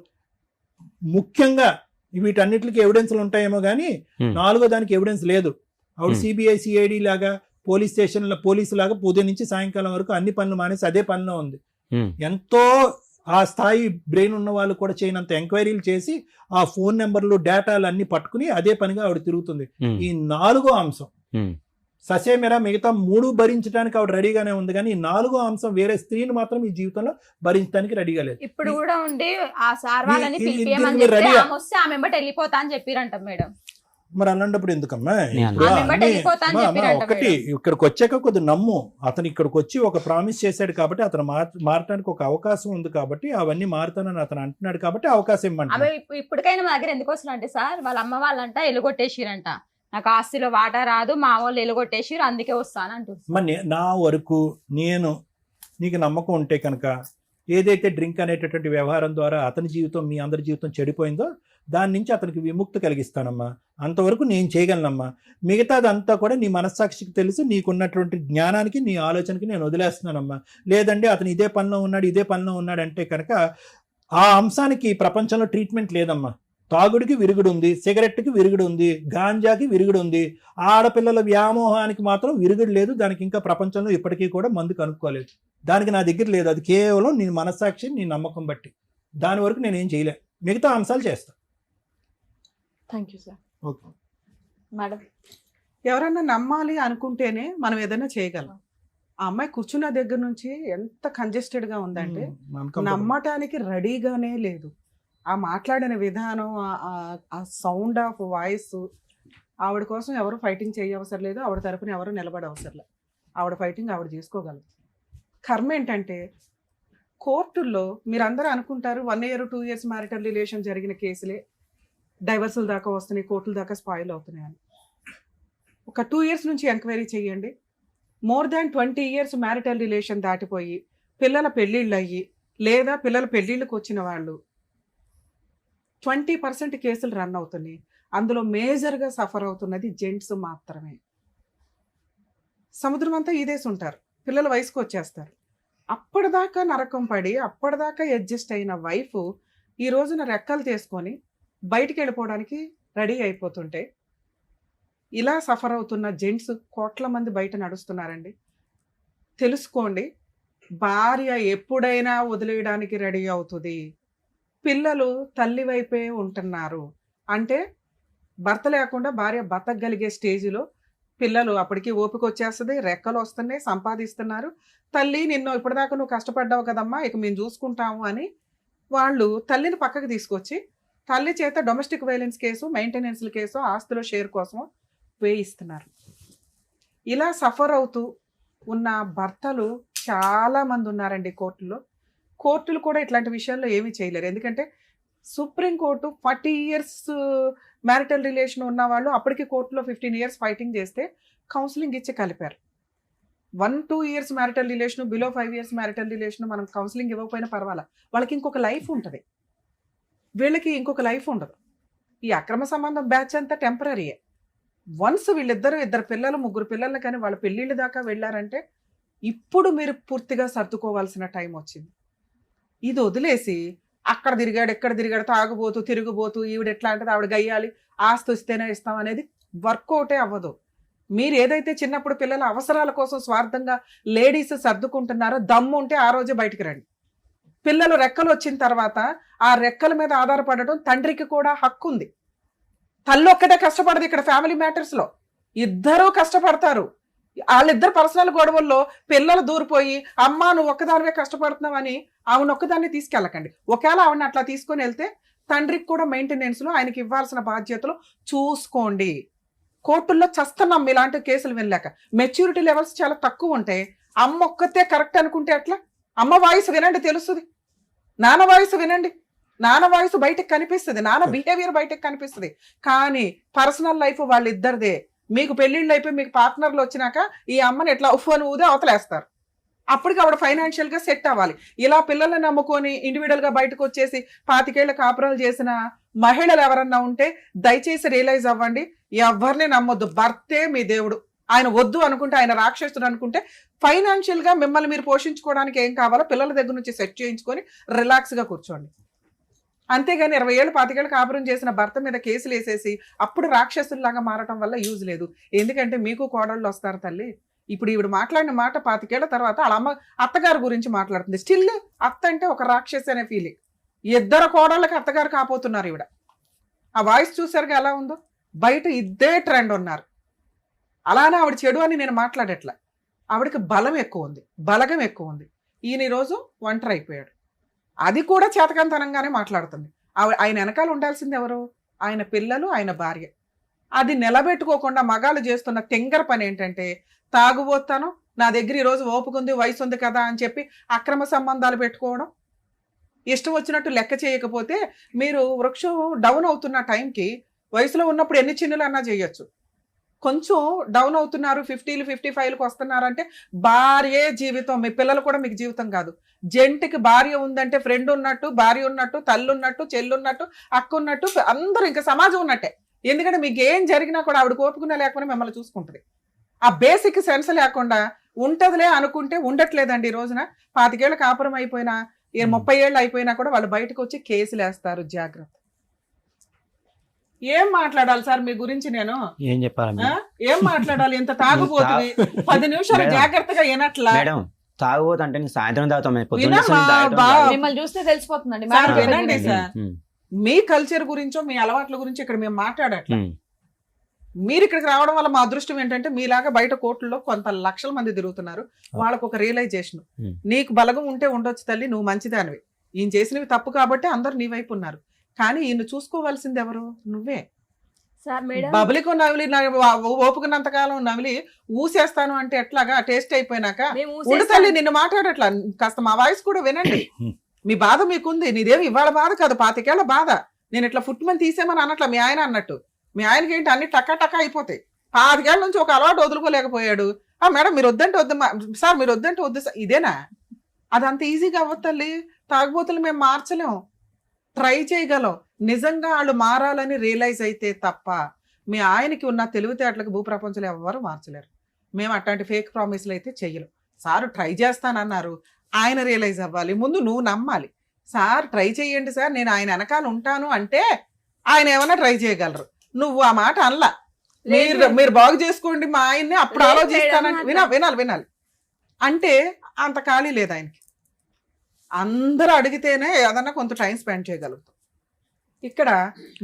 ముఖ్యంగా వీటన్నిటికి ఎవిడెన్స్లు ఉంటాయేమో కానీ 4వ దానికి ఎవిడెన్స్ లేదు. ఆవిడ సిబిఐ సిఐడి లాగా పోలీస్ స్టేషన్ల పోలీసు లాగా ఉదయం నుంచి సాయంకాలం వరకు అన్ని పనులు మానేసి అదే పనిలో ఉంది. ఎంతో ఆ స్థాయి బ్రెయిన్ ఉన్న వాళ్ళు కూడా చేయనంత ఎంక్వైరీలు చేసి ఆ ఫోన్ నెంబర్లు డేటాలు అన్ని పట్టుకుని అదే పనిగా ఆవిడ తిరుగుతుంది. ఈ 4వ అంశం ససేమెరా మిగతా 3 భరించడానికి ఆవిడ రెడీగానే ఉంది, కానీ ఈ 4వ అంశం వేరే స్త్రీని మాత్రం ఈ జీవితంలో భరించడానికి రెడీగా లేదు. ఇప్పుడు కూడా ఉండి ఆ సార్ వాళ్ళని పిలిపియమని రెడీ చెప్తే ఆమె వస్తే ఆమె వెంబడి వెళ్ళిపోతా అని చెప్పిరంట మేడం. మరి అలాంటప్పుడు ఎందుకమ్మా? ఒకటి ఇక్కడికి వచ్చాక కొద్ది నమ్ము. అతను ఇక్కడికి వచ్చి ఒక ప్రామిస్ చేశాడు కాబట్టి, అతను మారటానికి ఒక అవకాశం ఉంది కాబట్టి, అవన్నీ మారుతానని అతను అంటున్నాడు కాబట్టి అవకాశం ఇవ్వండి. ఇప్పటికైనా మా దగ్గర ఎందుకు వస్తున్నారంటే సార్, వాళ్ళ అమ్మ వాళ్ళంట ఎలుగొట్టేసిరంట, నాకు ఆస్తిలో వాటా రాదు, మా వాళ్ళు ఎలుగొట్టేసిరు, అందుకే వస్తాను అంటుంది. మరి నా వరకు నీకు నమ్మకం ఉంటే కనుక ఏదైతే డ్రింక్ అనేటటువంటి వ్యవహారం ద్వారా అతని జీవితం మీ అందరి జీవితం చెడిపోయిందో దాని నుంచి అతనికి విముక్తి కలిగిస్తానమ్మా. అంతవరకు నేను చేయగలనమ్మా. మిగతాదంతా కూడా నీ మనస్సాక్షికి తెలుసు, నీకున్నటువంటి జ్ఞానానికి నీ ఆలోచనకి నేను వదిలేస్తున్నానమ్మా. లేదంటే అతను ఇదే పనిలో ఉన్నాడు అంటే కనుక ఆ అంశానికి ప్రపంచంలో ట్రీట్మెంట్ లేదమ్మా. తాగుడికి విరుగుడు ఉంది, సిగరెట్కి విరుగుడు ఉంది, గాంజాకి విరుగుడు ఉంది, ఆడపిల్లల వ్యామోహానికి మాత్రం విరుగుడు లేదు. దానికి ఇంకా ప్రపంచంలో ఇప్పటికీ కూడా మందు కనుక్కోలేదు. దానికి నా దగ్గర లేదు. అది కేవలం నీ మనస్సాక్షి, నీ నమ్మకం బట్టి. దాని వరకు నేనేం చేయలే, మిగతా అంశాలు చేస్తా. Thank you sir. Okay madam, ఎవరన్నా నమ్మాలి అనుకుంటేనే మనం ఏదైనా చేయగలం. ఆ అమ్మాయి కూర్చున్న దగ్గర నుంచి ఎంత కంజెస్టెడ్గా ఉందంటే నమ్మటానికి రెడీగానే లేదు. ఆ మాట్లాడిన విధానం, ఆ సౌండ్ ఆఫ్ వాయిస్, ఆవిడ కోసం ఎవరు ఫైటింగ్ చేయవసరం లేదు, ఆవిడ తరపున ఎవరు నిలబడవసరం లేదు. ఆవిడ ఫైటింగ్ ఆవిడ చేసుకోగలదు. కర్మ ఏంటంటే కోర్టుల్లో మీరందరూ అనుకుంటారు 1 year 2 years మ్యారిటల్ రిలేషన్ జరిగిన కేసులే డైవర్సుల దాకా వస్తున్నాయి, కోర్టుల దాకా స్పాయిల్ అవుతున్నాయి అని. ఒక 2 years నుంచి ఎంక్వైరీ చేయండి. More than 20 years marital relation దాటిపోయి పిల్లల పెళ్ళిళ్ళు అయ్యి, లేదా పిల్లల పెళ్ళిళ్ళకి వచ్చిన వాళ్ళు 20% కేసులు రన్ అవుతున్నాయి. అందులో మేజర్గా సఫర్ అవుతున్నది జెంట్స్ మాత్రమే. సముద్రం అంతా ఈదేసి ఉంటారు, పిల్లల వయసుకు వచ్చేస్తారు. అప్పటిదాకా నరకం పడి అప్పటిదాకా అడ్జస్ట్ అయిన వైఫ్ ఈ రోజున రెక్కలు తీసుకొని బయటికి వెళ్ళిపోవడానికి రెడీ అయిపోతుంటే ఇలా సఫర్ అవుతున్న జెంట్స్ కోట్ల మంది బయట నడుస్తున్నారండి. తెలుసుకోండి, భార్య ఎప్పుడైనా వదిలేయడానికి రెడీ అవుతుంది. పిల్లలు తల్లి వైపే ఉంటున్నారు అంటే భర్త లేకుండా భార్య బతకగలిగే స్టేజ్లో పిల్లలు అప్పటికి ఓపిక వచ్చేస్తుంది, రెక్కలు వస్తున్నాయి, సంపాదిస్తున్నారు. తల్లి నిన్ను ఇప్పటిదాకా నువ్వు కష్టపడ్డావు కదమ్మా, ఇక మేము చూసుకుంటాము అని వాళ్ళు తల్లిని పక్కకు తీసుకొచ్చి తల్లి చేత డొమెస్టిక్ వైలెన్స్ కేసు, మెయింటెనెన్స్ల కేసు, ఆస్తుల షేర్ కోసం వేయిస్తున్నారు. ఇలా సఫర్ అవుతూ ఉన్న భర్తలు చాలామంది ఉన్నారండి కోర్టులో. కోర్టులు కూడా ఇట్లాంటి విషయాల్లో ఏమీ చేయలేరు. ఎందుకంటే సుప్రీంకోర్టు 40 years మ్యారిటల్ రిలేషన్ ఉన్న వాళ్ళు అప్పటికి కోర్టులో 15 years ఫైటింగ్ చేస్తే కౌన్సిలింగ్ ఇచ్చి కలిపారు. 1-2 years marital relation, below 5 years marital relation మనం కౌన్సిలింగ్ ఇవ్వకపోయినా పర్వాలా, వాళ్ళకి ఇంకొక లైఫ్ ఉంటుంది, వీళ్ళకి ఇంకొక లైఫ్ ఉండదు. ఈ అక్రమ సంబంధం బ్యాచ్ అంతా టెంపరీయే. వన్స్ ఇద్దరు పిల్లలు, 3 పిల్లలు కానీ వాళ్ళ పెళ్ళిళ్ళ దాకా వెళ్ళారంటే ఇప్పుడు మీరు పూర్తిగా సర్దుకోవాల్సిన టైం వచ్చింది. ఇది వదిలేసి అక్కడ తిరిగాడు, ఎక్కడ తిరిగాడు, తాగుబోతూ తిరుగుబోతూ ఈవిడ ఎట్లా అంటే ఆవిడ గయ్యాలి, ఆస్తి వస్తేనే ఇస్తాం అనేది వర్కౌటే అవ్వదు. మీరు ఏదైతే చిన్నప్పుడు పిల్లల అవసరాల కోసం స్వార్థంగా లేడీస్ సర్దుకుంటున్నారో దమ్ము ఉంటే ఆ రోజే బయటికి రండి. పిల్లలు రెక్కలు వచ్చిన తర్వాత ఆ రెక్కల మీద ఆధారపడటం తండ్రికి కూడా హక్కు ఉంది. తల్లి ఒక్కటే కష్టపడదు ఇక్కడ ఫ్యామిలీ మ్యాటర్స్ లో, ఇద్దరూ కష్టపడతారు. వాళ్ళిద్దరు పర్సనల్ గొడవల్లో పిల్లలు దూరిపోయి అమ్మా నువ్వు ఒక్కదానివే కష్టపడుతున్నావని ఆవిడ ఒక్కదాన్ని తీసుకెళ్ళకండి. ఒకవేళ ఆవిడని అట్లా తీసుకొని వెళ్తే తండ్రికి కూడా మెయింటెనెన్స్ లో ఆయనకి ఇవ్వాల్సిన బాధ్యతలు చూసుకోండి. కోర్టుల్లో చస్తున్నాం ఇలాంటి కేసులు వినలేక. మెచ్యూరిటీ లెవెల్స్ చాలా తక్కువ ఉంటాయి. అమ్మ ఒక్కతే కరెక్ట్ అనుకుంటే అట్లా? అమ్మ వాయిస్ వినండి తెలుస్తుంది, నాన్న వాయిస్ వినండి, నాన్న వాయిస్ బయటకు కనిపిస్తుంది, నాన్న బిహేవియర్ బయటకు కనిపిస్తుంది. కానీ పర్సనల్ లైఫ్ వాళ్ళిద్దరిదే. మీకు పెళ్లిళ్ళు అయిపోయి మీకు పార్ట్నర్లు వచ్చినాక ఈ అమ్మని ఎట్లా ఉఫ్ అని ఊదే అవతలేస్తారు. అప్పటికి ఆవిడ ఫైనాన్షియల్ గా సెట్ అవ్వాలి. ఇలా పిల్లల్ని నమ్ముకొని ఇండివిడువల్ గా బయటకు వచ్చేసి 25 ఏళ్ల కాపురాలు చేసిన మహిళలు ఎవరన్నా ఉంటే దయచేసి రియలైజ్ అవ్వండి, ఎవరిని నమ్మొద్దు. భర్తే మీ దేవుడు. ఆయన వద్దు అనుకుంటే, ఆయన రాక్షసుడు అనుకుంటే ఫైనాన్షియల్ గా మిమ్మల్ని మీరు పోషించుకోవడానికి ఏం కావాలో పిల్లల దగ్గర నుంచి సెట్ చేయించుకొని రిలాక్స్ గా కూర్చోండి. అంతేగాని 20 ఏళ్ళు 25 ఏళ్ళు కాపురం చేసిన భర్త మీద కేసులు వేసేసి అప్పుడు రాక్షసుల్లాగా మారటం వల్ల యూజ్ లేదు. ఎందుకంటే మీకు కోడళ్ళు వస్తారు తల్లి. ఇప్పుడు ఈవిడ మాట్లాడిన మాట 25 ఏళ్ల తర్వాత వాళ్ళ అమ్మ అత్తగారి గురించి మాట్లాడుతుంది. స్టిల్ అత్త అంటే ఒక రాక్షసి అనే ఫీలింగ్. ఇద్దరు కోడళ్ళకి అత్తగారు కాపోతున్నారు ఈవిడ. ఆ వాయిస్ చూసారుగా ఎలా ఉందో. బయట ఇద్దే ట్రెండ్ ఉన్నారు. అలానే ఆవిడ చెడు అని నేను మాట్లాడట్లా. ఆవిడకి బలం ఎక్కువ ఉంది, బలగం ఎక్కువ ఉంది. ఈయన ఈరోజు ఒంటరి అయిపోయాడు. అది కూడా చేతకంతనంగానే మాట్లాడుతుంది. ఆయన వెనకాల ఉండాల్సింది ఎవరు? ఆయన పిల్లలు, ఆయన భార్య. అది నిలబెట్టుకోకుండా మగాళ్ళు చేస్తున్న తెంగర పని ఏంటంటే, తాగుబోతాను, నా దగ్గర ఈరోజు ఓపుకుంది, వయసు ఉంది కదా అని చెప్పి అక్రమ సంబంధాలు పెట్టుకోవడం. ఇష్టం వచ్చినట్టు లెక్క చేయకపోతే మీరు వృక్షం డౌన్ అవుతున్న టైంకి వయసులో ఉన్నప్పుడు ఎన్ని చిన్నులు అన్నా చేయొచ్చు. కొంచెం డౌన్ అవుతున్నారు, 50లు 55లకు వస్తున్నారంటే భార్యే జీవితం. మీ పిల్లలు కూడా మీకు జీవితం కాదు. జంటికి భార్య ఉందంటే ఫ్రెండ్ ఉన్నట్టు, భార్య ఉన్నట్టు, తల్లి ఉన్నట్టు, చెల్లి ఉన్నట్టు, అక్క ఉన్నట్టు, అందరూ ఇంకా సమాజం ఉన్నట్టే. ఎందుకంటే మీకు ఏం జరిగినా కూడా ఆవిడ కోపుకున్నా లేకపోయినా మిమ్మల్ని చూసుకుంటుంది. ఆ బేసిక్ సెన్స్ లేకుండా ఉంటదిలే అనుకుంటే ఉండట్లేదండి. ఈ రోజున 25 ఏళ్ళ కాపురం అయిపోయినా 30 ఏళ్ళు అయిపోయినా కూడా వాళ్ళు బయటకు వచ్చి కేసులు వేస్తారు. జాగ్రత్త. ఏం మాట్లాడాలి సార్ మీ గురించి? నేను ఏం చెప్పాలి? ఏం మాట్లాడాలి? ఇంత తాగుబోతుంది 10 నిమిషాలు జాగ్రత్తగా వినట్లా. మేడం తాగుబోతు అంటే నేను సాయంత్రం తాగుతాం. మిమ్మల్ని చూస్తే తెలిసిపోతుందండి. సార్ వినండి సార్, మీ కల్చర్ గురించో మీ అలవాట్ల గురించి ఇక్కడ మేము మాట్లాడట్లా. మీరు ఇక్కడికి రావడం వల్ల మా అదృష్టం ఏంటంటే మీలాగా బయట కోర్టుల్లో కొంత లక్షల మంది తిరుగుతున్నారు. వాళ్ళకు ఒక రియలైజేషన్, నీకు బలగం ఉంటే ఉండొచ్చు తల్లి, నువ్వు మంచిదానివి. ఈయన చేసినవి తప్పు కాబట్టి అందరు నీ వైపు ఉన్నారు. కానీ ఈయన చూసుకోవాల్సింది ఎవరు? నువ్వే. బబులికు నవిలి ఓపుకున్నంత కాలం నవిలి ఊసేస్తాను అంటే ఎట్లాగా? టేస్ట్ అయిపోయినాక తల్లి నిన్ను మాట్లాడట్లా. కాస్త మా వాయిస్ కూడా వినండి. మీ బాధ మీకుంది, నీదేమి ఇవాళ బాధ కాదు, 25 ఏళ్ల బాధ. నేను ఇట్లా ఫుట్మెన్ తీసేమని అన్నట్లా మీ ఆయన అన్నట్టు. మీ ఆయనకి ఏంటి అన్ని టక్కా టక్కా అయిపోతాయి. 25 ఏళ్ళ నుంచి ఒక అలవాటు వదులుకోలేకపోయాడు. మేడం మీరు వద్దంటే వద్దు సార్, మీరు వద్దంటే వద్దు సార్. ఇదేనా? అదంత ఈజీగా అవ్వదు తల్లి. తాగుబోతులు మేము మార్చలేం, ట్రై చేయగలం. నిజంగా వాళ్ళు మారాలని రియలైజ్ అయితే తప్ప మీ ఆయనకి ఉన్న తెలివితేటలకు భూప్రపంచంలో ఎవరు మార్చలేరు. మేము అట్లాంటి ఫేక్ ప్రామిస్లు అయితే చెయ్యలేం. సార్ ట్రై చేస్తానన్నారు, ఆయన రియలైజ్ అవ్వాలి. ముందు నువ్వు నమ్మాలి. సార్ ట్రై చేయండి సార్, నేను ఆయన వెనకాల ఉంటాను అంటే ఆయన ఏమైనా ట్రై చేయగలరు. నువ్వు ఆ మాట అనలా. మీరు బాగు చేసుకోండి మా ఆయన్ని, అప్పుడు ఆలోచిస్తానంటే వినాలి అంటే అంత ఖాళీ లేదు ఆయనకి. అందరూ అడిగితేనే ఏదన్నా కొంత టైం స్పెండ్ చేయగలుగుతాం. ఇక్కడ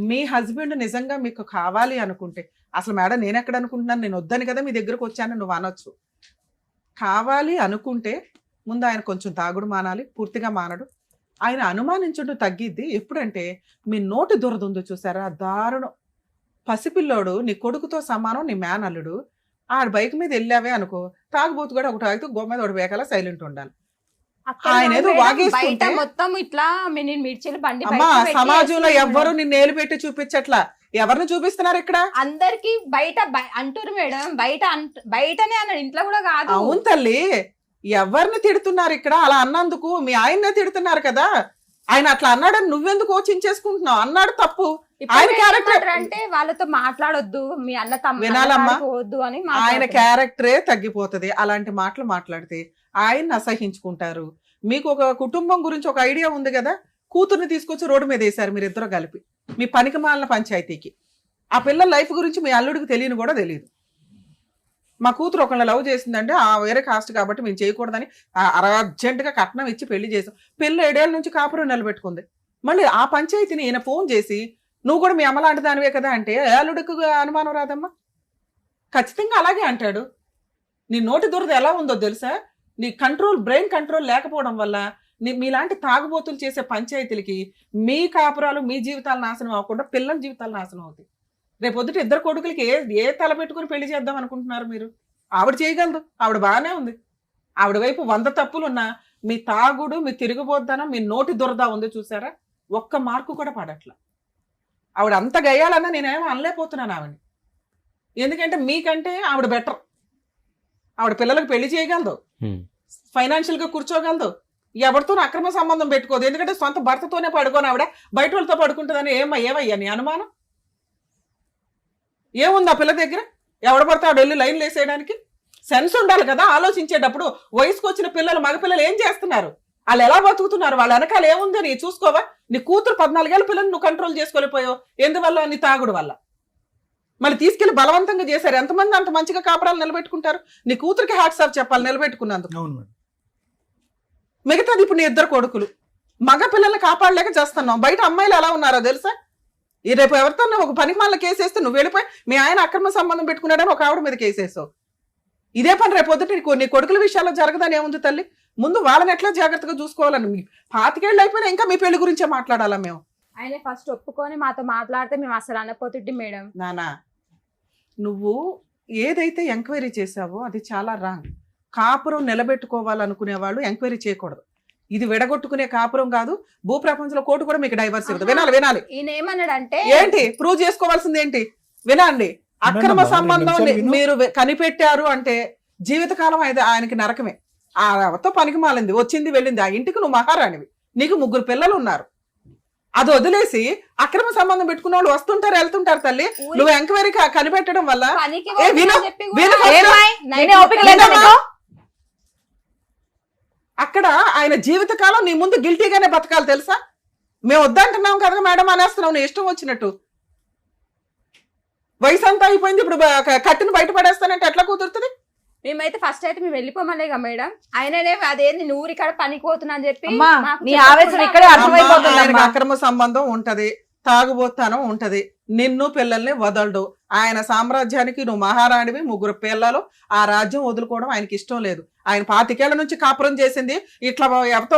మీ హస్బెండ్ నిజంగా మీకు కావాలి అనుకుంటే, అసలు మేడం నేను ఎక్కడ అనుకుంటున్నాను, నేను వద్దని కదా మీ దగ్గరకు వచ్చాను నువ్వు అనొచ్చు. కావాలి అనుకుంటే ముందు ఆయన కొంచెం తాగుడు మానాలి. పూర్తిగా మానడు. ఆయన అనుమానించుంటూ తగ్గిద్ది. ఎప్పుడంటే మీ నోటి దురదుందో చూసారా, దారుణం. పసిపిల్లోడు నీ కొడుకుతో సమానం, నీ మేనల్లుడు. ఆడ బైక్ మీద వెళ్ళావే అనుకో, తాగుబోతు కూడా ఒకటి తాగితే గోమ మీద ఒకటి వేకాల సైలెంట్ ఉండాలి. ఆయన ఏదో వాగేస్తుంటే మొత్తం ఇట్లా అమ్మా సమాజంలో ఎవ్వరు నిన్ను ఏలు పెట్టి చూపించట్లా. ఎవరిని చూపిస్తున్నారు ఇక్కడ? అందరికి బయట అంటారు మేడం, బయటనే అన్నాడు, ఇంట్లో కూడా కాదు. అవును తల్లి, ఎవరిని తిడుతున్నారు ఇక్కడ? అలా అన్నందుకు మీ ఆయన్నే తిడుతున్నారు కదా. ఆయన అట్లా అన్నాడని నువ్వెందుకు కోచించేసుకుంటున్నావు? అన్నాడు తప్పు. ఆయన క్యారెక్టర్ అంటే వాళ్ళతో మాట్లాడొద్దు, మీ అన్న వినాలమ్మా, అని ఆయన క్యారెక్టరే తగ్గిపోతుంది. అలాంటి మాటలు మాట్లాడితే ఆయన అసహించుకుంటారు. మీకు ఒక కుటుంబం గురించి ఒక ఐడియా ఉంది కదా. కూతుర్ని తీసుకొచ్చి రోడ్డు మీద వేశారు మీరిద్దరు కలిపి, మీ పనికి మాలిన పంచాయతీకి. ఆ పిల్లల లైఫ్ గురించి మీ అల్లుడికి తెలియని కూడా తెలియదు. మా కూతురు ఒకళ్ళని లవ్ చేసిందంటే ఆ వేరే కాస్ట్ కాబట్టి మేము చేయకూడదని అర్జెంటుగా కట్నం ఇచ్చి పెళ్లి చేసాం. పెళ్లి 7 ఏళ్ళ నుంచి కాపురం నిలబెట్టుకుంది. మళ్ళీ ఆ పంచాయతీని ఈయన ఫోన్ చేసి నువ్వు కూడా మీ అమ్మ లాంటి దానివే కదా అంటే అల్లుడికి అనుమానం రాదమ్మా? ఖచ్చితంగా అలాగే అంటాడు. నీ నోటి దురద ఎలా ఉందో తెలుసా? నీ బ్రెయిన్ కంట్రోల్ లేకపోవడం వల్ల మీలాంటి తాగుబోతులు చేసే పంచాయతీలకి మీ కాపురాలు మీ జీవితాలు నాశనం అవ్వకుండా పిల్లల జీవితాలు నాశనం అవుతాయి. రేపొద్దుట 2 కొడుకులకి ఏ తల పెట్టుకుని పెళ్లి చేద్దాం అనుకుంటున్నారు మీరు? ఆవిడ చేయగలదు, ఆవిడ బాగానే ఉంది. ఆవిడ వైపు 100 తప్పులున్నా మీ తాగుడు, మీ తిరిగిపోద్దనం, మీ నోటి దురద ఉంది చూసారా, ఒక్క మార్కు కూడా పడట్లా. ఆవిడ అంత గయ్యాలన్నా నేనేమో అనలేకపోతున్నాను ఆవిడని. ఎందుకంటే మీకంటే ఆవిడ బెటర్. ఆవిడ పిల్లలకు పెళ్లి చేయగలదు, ఫైనాన్షియల్గా కూర్చోగలదు, ఎవరితో అక్రమ సంబంధం పెట్టుకోదు. ఎందుకంటే సొంత భర్తతోనే పడుకోని ఆవిడ బయట వాళ్ళతో పడుకుంటుందని ఏమయ్యా నీ అనుమానం? ఏముంది ఆ పిల్ల దగ్గర? ఎవడ పడితే ఆవిడ వెళ్ళి లైన్లు వేసేయడానికి సెన్స్ ఉండాలి కదా. ఆలోచించేటప్పుడు వయసుకు వచ్చిన పిల్లలు, మగపిల్లలు ఏం చేస్తున్నారు, వాళ్ళు ఎలా బతుకుతున్నారు, వాళ్ళ వెనకాల ఏముంది నీ చూసుకోవా? నీ కూతురు 14 ఏళ్ళ పిల్లలు నువ్వు కంట్రోల్ చేసుకోలేకపోయావు. ఎందువల్ల? నీ తాగుడు వల్ల. మళ్ళీ తీసుకెళ్లి బలవంతంగా చేశారు. ఎంతమంది అంత మంచిగా కాపురాలు నిలబెట్టుకుంటారు? నీ కూతురికి హ్యాట్స్ ఆఫ్ చెప్పాలి నిలబెట్టుకున్నందుకు. మిగతాది ఇప్పుడు నీ 2 కొడుకులు, మగ పిల్లల్ని కాపాడలేక చేస్తున్నావు. బయట అమ్మాయిలు ఎలా ఉన్నారో తెలుసా? ఈ రేపు ఎవరితో ఒక పనికి మళ్ళీ కేసేస్తే నువ్వు వెళ్ళిపోయి మీ ఆయన అక్రమ సంబంధం పెట్టుకున్నాడని ఒక ఆవిడ మీద కేసేసావు. ఇదే పని రేపు పొద్దుట నీ కొడుకుల విషయాల్లో జరగదని ఏముంది తల్లి? ముందు వాళ్ళని ఎట్లా జాగ్రత్తగా చూసుకోవాలని. 25 ఏళ్ళు అయిపోయినా ఇంకా మీ పెళ్లి గురించే మాట్లాడాలా మేము? ఆయన ఫస్ట్ ఒప్పుకొని మాతో మాట్లాడితే మేము అసలు అనపోతుంటే మేడం. నానా, నువ్వు ఏదైతే ఎంక్వైరీ చేసావో అది చాలా రాంగ్. కాపురం నిలబెట్టుకోవాలనుకునే వాళ్ళు ఎంక్వైరీ చేయకూడదు. ఇది విడగొట్టుకునే కాపురం కాదు. భూప్రపంచంలో కోర్టు కూడా మీకు డైవర్స్ ఇవ్వదు. వినాలి. ఈయన ఏమన్నాడంటే ఏంటి ప్రూవ్ చేసుకోవాల్సింది ఏంటి? వినండి. అక్రమ సంబంధం మీరు కనిపెట్టారు అంటే జీవితకాలం ఆయనకి నరకమే. ఆతో పనికి మాలింది, వచ్చింది వెళ్ళింది. ఆ ఇంటికి నువ్వు మహారాణివి, నీకు 3 పిల్లలు ఉన్నారు. అది వదిలేసి అక్రమ సంబంధం పెట్టుకున్న వాళ్ళు వస్తుంటారు వెళ్తుంటారు తల్లి. నువ్వు ఎంక్వైరీ కనిపెట్టడం వల్ల అక్కడ ఆయన జీవితకాలం నీ ముందు గిల్టీగానే బతకాలి తెలుసా? మేము వద్దంటున్నాం కదా మేడం అనేస్తున్నావు నీ ఇష్టం వచ్చినట్టు. వయసు అంతా అయిపోయింది, ఇప్పుడు కట్టిన బయట పడేస్తానంటే ఎట్లా కుదురుతుంది? మేమైతే ఫస్ట్ అయితే మేము వెళ్ళిపోమలేగా మేడం. ఆయననే అదేంది నువ్వు ఇక్కడ పనికి పోతున్నా అని చెప్పి అక్రమ సంబంధం ఉంటది, తాగుబోతానం ఉంటది, నిన్ను పిల్లల్ని వదలడు. ఆయన సామ్రాజ్యానికి నువ్వు మహారాణివి, 3 పిల్లలు. ఆ రాజ్యం వదులుకోవడం ఆయనకి ఇష్టం లేదు. ఆయన 25 ఏళ్ల నుంచి కాపురం చేసింది. ఇట్లా ఎవరితో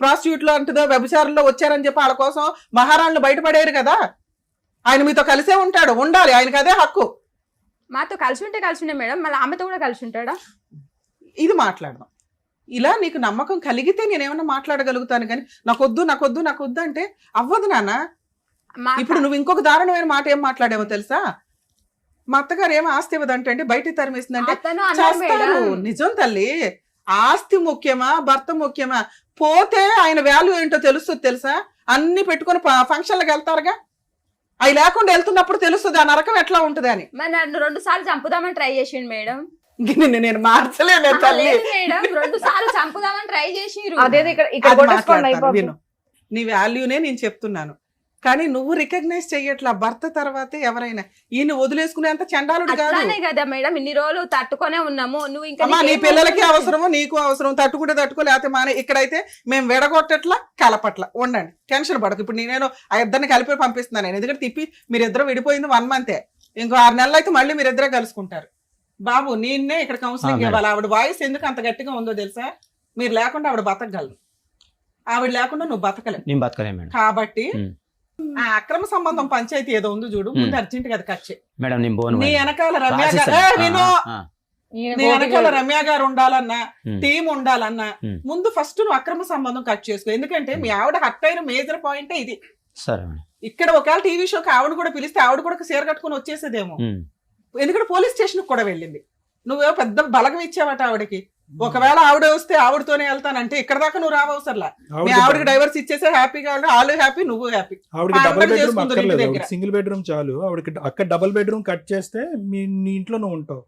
ప్రాస్టిట్యూట్లో అంటుందో వ్యభిచారంలో వచ్చారని చెప్పి వాళ్ళ కోసం మహారాణులు బయటపడేరు కదా. ఆయన మీతో కలిసే ఉంటాడు, ఉండాలి, ఆయనకి అదే హక్కు. మాతో కలిసి ఉంటే మేడం, మళ్ళీ ఆమెతో కూడా కలిసి ఉంటాడా? ఇది మాట్లాడదాం. ఇలా నీకు నమ్మకం కలిగితే నేనేమన్నా మాట్లాడగలుగుతాను, కానీ నాకొద్దు అంటే అవ్వదు నాన్న. ఇప్పుడు నువ్వు ఇంకొక దారుణమైన మాట ఏం మాట్లాడావో తెలుసా? మా అత్తగారు ఏమో ఆస్తి ఇవ్వదంటే బయటికి తరిమేసిందంటే చేస్తారు. నిజం తల్లి. ఆస్తి ముఖ్యమా భర్త ముఖ్యమా? పోతే ఆయన వాల్యూ ఏంటో తెలుస్తుంది తెలుసా? అన్ని పెట్టుకుని ఫంక్షన్లకు వెళ్తారుగా, అవి లేకుండా వెళ్తున్నప్పుడు తెలుస్తుంది ఆ నరకం ఎట్లా ఉంటది అని. నన్ను 2 సార్లు చంపుదామని ట్రై చేసిండు మేడం. నేను మార్చలేదు తల్లి. మేడం 2 సార్లు చంపుదామని ట్రై చేసిరు. విను, నీ వాల్యూనే నేను చెప్తున్నాను, కానీ నువ్వు రికగ్నైజ్ చెయ్యట్లా. భర్త తర్వాతే ఎవరైనా. ఈయన వదిలేసుకునేంత చండాలుడు కాదు కదా మేడం. ఇన్ని రోజులు తట్టుకునే ఉన్నాము. నువ్వు ఇంకా నీ పిల్లలకి అవసరము, నీకు అవసరం. తట్టుకుంటే లేకపోతే మానే. ఇక్కడైతే మేము విడగొట్టట్లా, కలపట్ల. ఉండండి, టెన్షన్ పడకు. ఇప్పుడు నేను ఆ ఇద్దరిని కలిపి పంపిస్తున్నాను. నేను ఎందుకంటే తిప్పి మీరిద్దరు విడిపోయింది 1 మంతే. ఇంకో 6 నెలలు అయితే మళ్ళీ మీరిద్దరే కలుసుకుంటారు. బాబు నేనే ఇక్కడ కౌన్సిలింగ్ ఇవ్వాలి. ఆవిడ వాయిస్ ఎందుకు అంత గట్టిగా ఉందో తెలుసా? మీరు లేకుండా ఆవిడ బతకగలరు, ఆవిడ లేకుండా నువ్వు బతకలేవు. కాబట్టి ఆ అక్రమ సంబంధం పంచాయతీ ఏదో ఉంది చూడు, ముందు అర్జెంట్ గా కట్ చేయి. నీ వెనకాల రమ్య గారు ఉండాలన్నా, టీం ఉండాలన్నా ముందు ఫస్ట్ నువ్వు అక్రమ సంబంధం కట్ చేసుకో. ఎందుకంటే మీ ఆవిడ హర్ట్ అయిన మేజర్ పాయింటే ఇది. ఇక్కడ ఒకవేళ టీవీ షోకి ఆవిడ కూడా పిలిస్తే ఆవిడ కూడా చీర కట్టుకుని వచ్చేసేదేమో. ఎందుకంటే పోలీస్ స్టేషన్ కూడా వెళ్ళింది. నువ్వేమో పెద్ద బలగం ఇచ్చావట ఆవిడకి. ఒకవేళ ఆవిడ వస్తే ఆవిడతోనే వెళ్తానంటే ఇక్కడ దాకా నువ్వు రావసర్లా. మీ ఆవిడకి డైవర్స్ ఇచ్చేసే హ్యాపీగా, వాళ్ళు హ్యాపీ, నువ్వు హ్యాపీ. సింగిల్ బెడ్రూమ్ చాలు ఆవిడకి. అక్కడ డబుల్ బెడ్రూమ్ కట్ చేస్తే నీ ఇంట్లో నువ్వు ఉంటావు.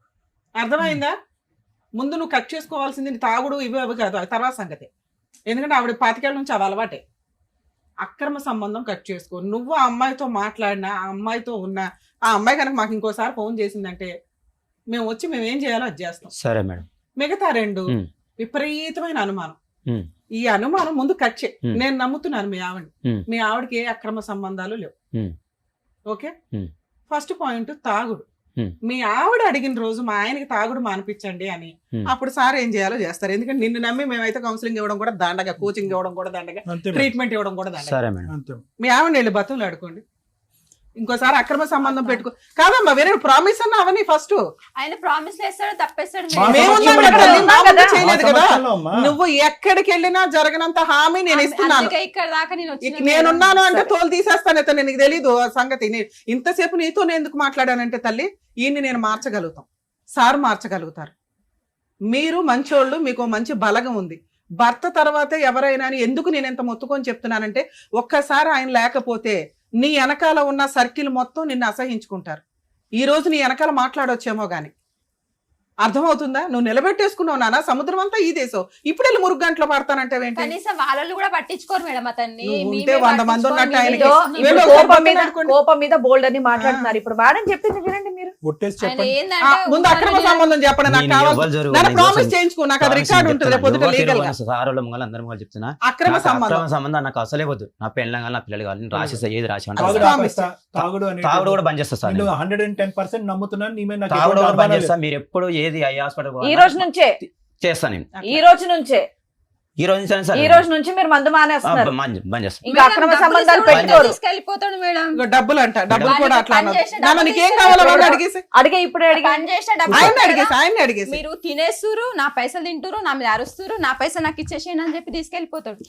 అర్థమైందా? ముందు నువ్వు కట్ చేసుకోవాల్సింది తాగుడు ఇవి అవి కాదు, తర్వాత సంగతి. ఎందుకంటే ఆవిడ 25 ఏళ్ళ నుంచి అది అలవాటే. అక్రమ సంబంధం కట్ చేసుకో. నువ్వు ఆ అమ్మాయితో మాట్లాడినా, ఆ అమ్మాయితో ఉన్నా, ఆ అమ్మాయి కనుక మాకు ఇంకోసారి ఫోన్ చేసిందంటే మేము వచ్చి మేము ఏం చేయాలో అది చేస్తాం. సరే మేడం. మిగతా 2 ఉమ్. విపరీతమైన అనుమానం. ఉమ్. ఈ అనుమానం ముందు కట్ చేయి. ఉమ్. నేను నమ్ముతున్నాను మీ ఆవిడ. ఉమ్. మీ ఆవిడకి ఏ అక్రమ సంబంధాలు లేవు. ఉమ్. ఓకే. ఉమ్. ఫస్ట్ పాయింట్ తాగుడు. ఉమ్. మీ ఆవిడ అడిగిన రోజు మా ఆయనకి తాగుడు మానిపించండి అని ఉమ్. అప్పుడు సార్ ఏం చేయాలో చేస్తారు. ఎందుకంటే నిన్ను నమ్మి మేమైతే కౌన్సిలింగ్ ఇవ్వడం కూడా దండగా, కోచింగ్ ఇవ్వడం కూడా దండగా, అంతే మేడం. ట్రీట్మెంట్ ఇవ్వడం కూడా దండగా. సరే మేడం. అంతే. మీ ఆవిడ వెళ్ళి బతులు ఆడుకోండి. ఇంకోసారి అక్రమ సంబంధం పెట్టుకో. కాదమ్మా వేరే ప్రామిస్ అన్న అవన్నీ ఫస్ట్. ఆయన ప్రామిస్ చేస్తాడు, తప్పేస్తాడు మా మేడం. మేమున్నాం సమక్షంలో కదా, మేడం. మా ముందు కదా. చేయలేదు మా కదా. సమక్షంలో అమ్మా. నువ్వు ఎక్కడికి వెళ్ళినా జరగనంత హామీ నేను ఇస్తున్నాను. అందుకే ఇక్కడ దాకా నేను వచ్చిన నేనున్నాను అంటే సరే. తోలు తీసేస్తాను. అయితే నీకు తెలీదు ఆ సంగతి. ఇంతసేపు నీతో నేను ఎందుకు మాట్లాడానంటే తల్లి, ఈయన్ని నేను మార్చగలుగుతాం, సార్ మార్చగలుగుతారు. మీరు మంచోళ్ళు, మీకు మంచి బలగం ఉంది. భర్త తర్వాతే ఎవరైనా అని ఎందుకు నేను ఎంత మొత్తుకొని చెప్తున్నానంటే, ఒక్కసారి ఆయన లేకపోతే నీ వెనకాల ఉన్న సర్కిల్ మొత్తం నిన్ను అసహించుకుంటారు. ఈ రోజు నీ వెనకాల మాట్లాడొచ్చేమో గాని అర్థమవుతుందా? నువ్వు నిలబెట్టేసుకున్నావు నాన్న, సముద్రం అంతా ఈ దేశం. ఇప్పుడు వెళ్ళి మురుగు గంటలో పడతానంటే ఏంటి? కనీసం వాళ్ళు కూడా పట్టించుకోరు మేడం అతన్ని. నువ్వు మేమే ఉంటే 100 మంది పట్టించుకోరు, ఉన్నట్టు మేమే ఆయనకి. చేస్తున్నాం. వీళ్ళు ఇప్పుడు ఒకరు కోపం మీద అనుకోండి. కోపం మీద బోల్డ్ అని మాట్లాడుతున్నారు. ఇప్పుడు మేడం చెప్పింది వినండి మీరు. ఒట్టేసి ఆయన చెప్పండి. ఏందంటే ముందు అక్రమ సంబంధం చెప్పండి, నాకు కావాలి. నన్ను ప్రామిస్ చేయించుకో, నాకు అది రికార్డు ఉంటుంది పొద్దుట లీగల్ గా. సారోళ్ళ ముంగలు అందరి ముంగలు చెప్తున్నా, అక్రమ నాకు సంబంధం అక్రమ సంబంధం నాకు అసలే వద్దు. నా పెళ్ళం కానీ నా పిల్లలు కానీ రాసేస్తా, ఏది రాసి తాగుడు ఉంటా. ఆపేస్తా. తాగుడు అనేది తాగుడు కూడా బంద్ చేస్తా సార్. నేను నేను 110% నమ్ముతున్నాను. నీ మీద నాకు తాగుడు ఎటువంటి కూడా బంద్ అనుమానం చేస్తా. లేదు. మీరు ఎప్పుడు ఏది ఐ హాస్పిటల్ ఈ రోజు నుంచే చేస్తా నేను. ఈ రోజు నుంచే ఈ రోజు నుంచి సార్ ఈ రోజు నుంచి మీరు మందు మానేస్తున్నారు. బంద్ చేస్తా. ఇంకా అక్రమ డబ్బులు సంబంధాలు ఇస్తే పెట్టుకోరు. తీసుకెళ్ళిపోతాడు మేడం. ఇగో డబ్బులు అంట, డబ్బులు వాడికి కూడా అట్లా పని అన్నది. చేసే నాన్న డబ్బులు నీకేం ఇస్తే కావాలో డబ్బులు అడిగేసి, అడిగే ఇప్పుడే అడిగి పని చేసే డబ్బులు ఆయన ఇస్తారు అడిగేసి, కదా. ఆయన అడిగేసి. మీరు తినేస్తురు, నా పైసలు తింటురు, నా మీద అరుస్తురు, నా పైసలు నాకు ఇచ్చేసేయండి అని చెప్పి తీసుకెళ్ళిపోతాడు.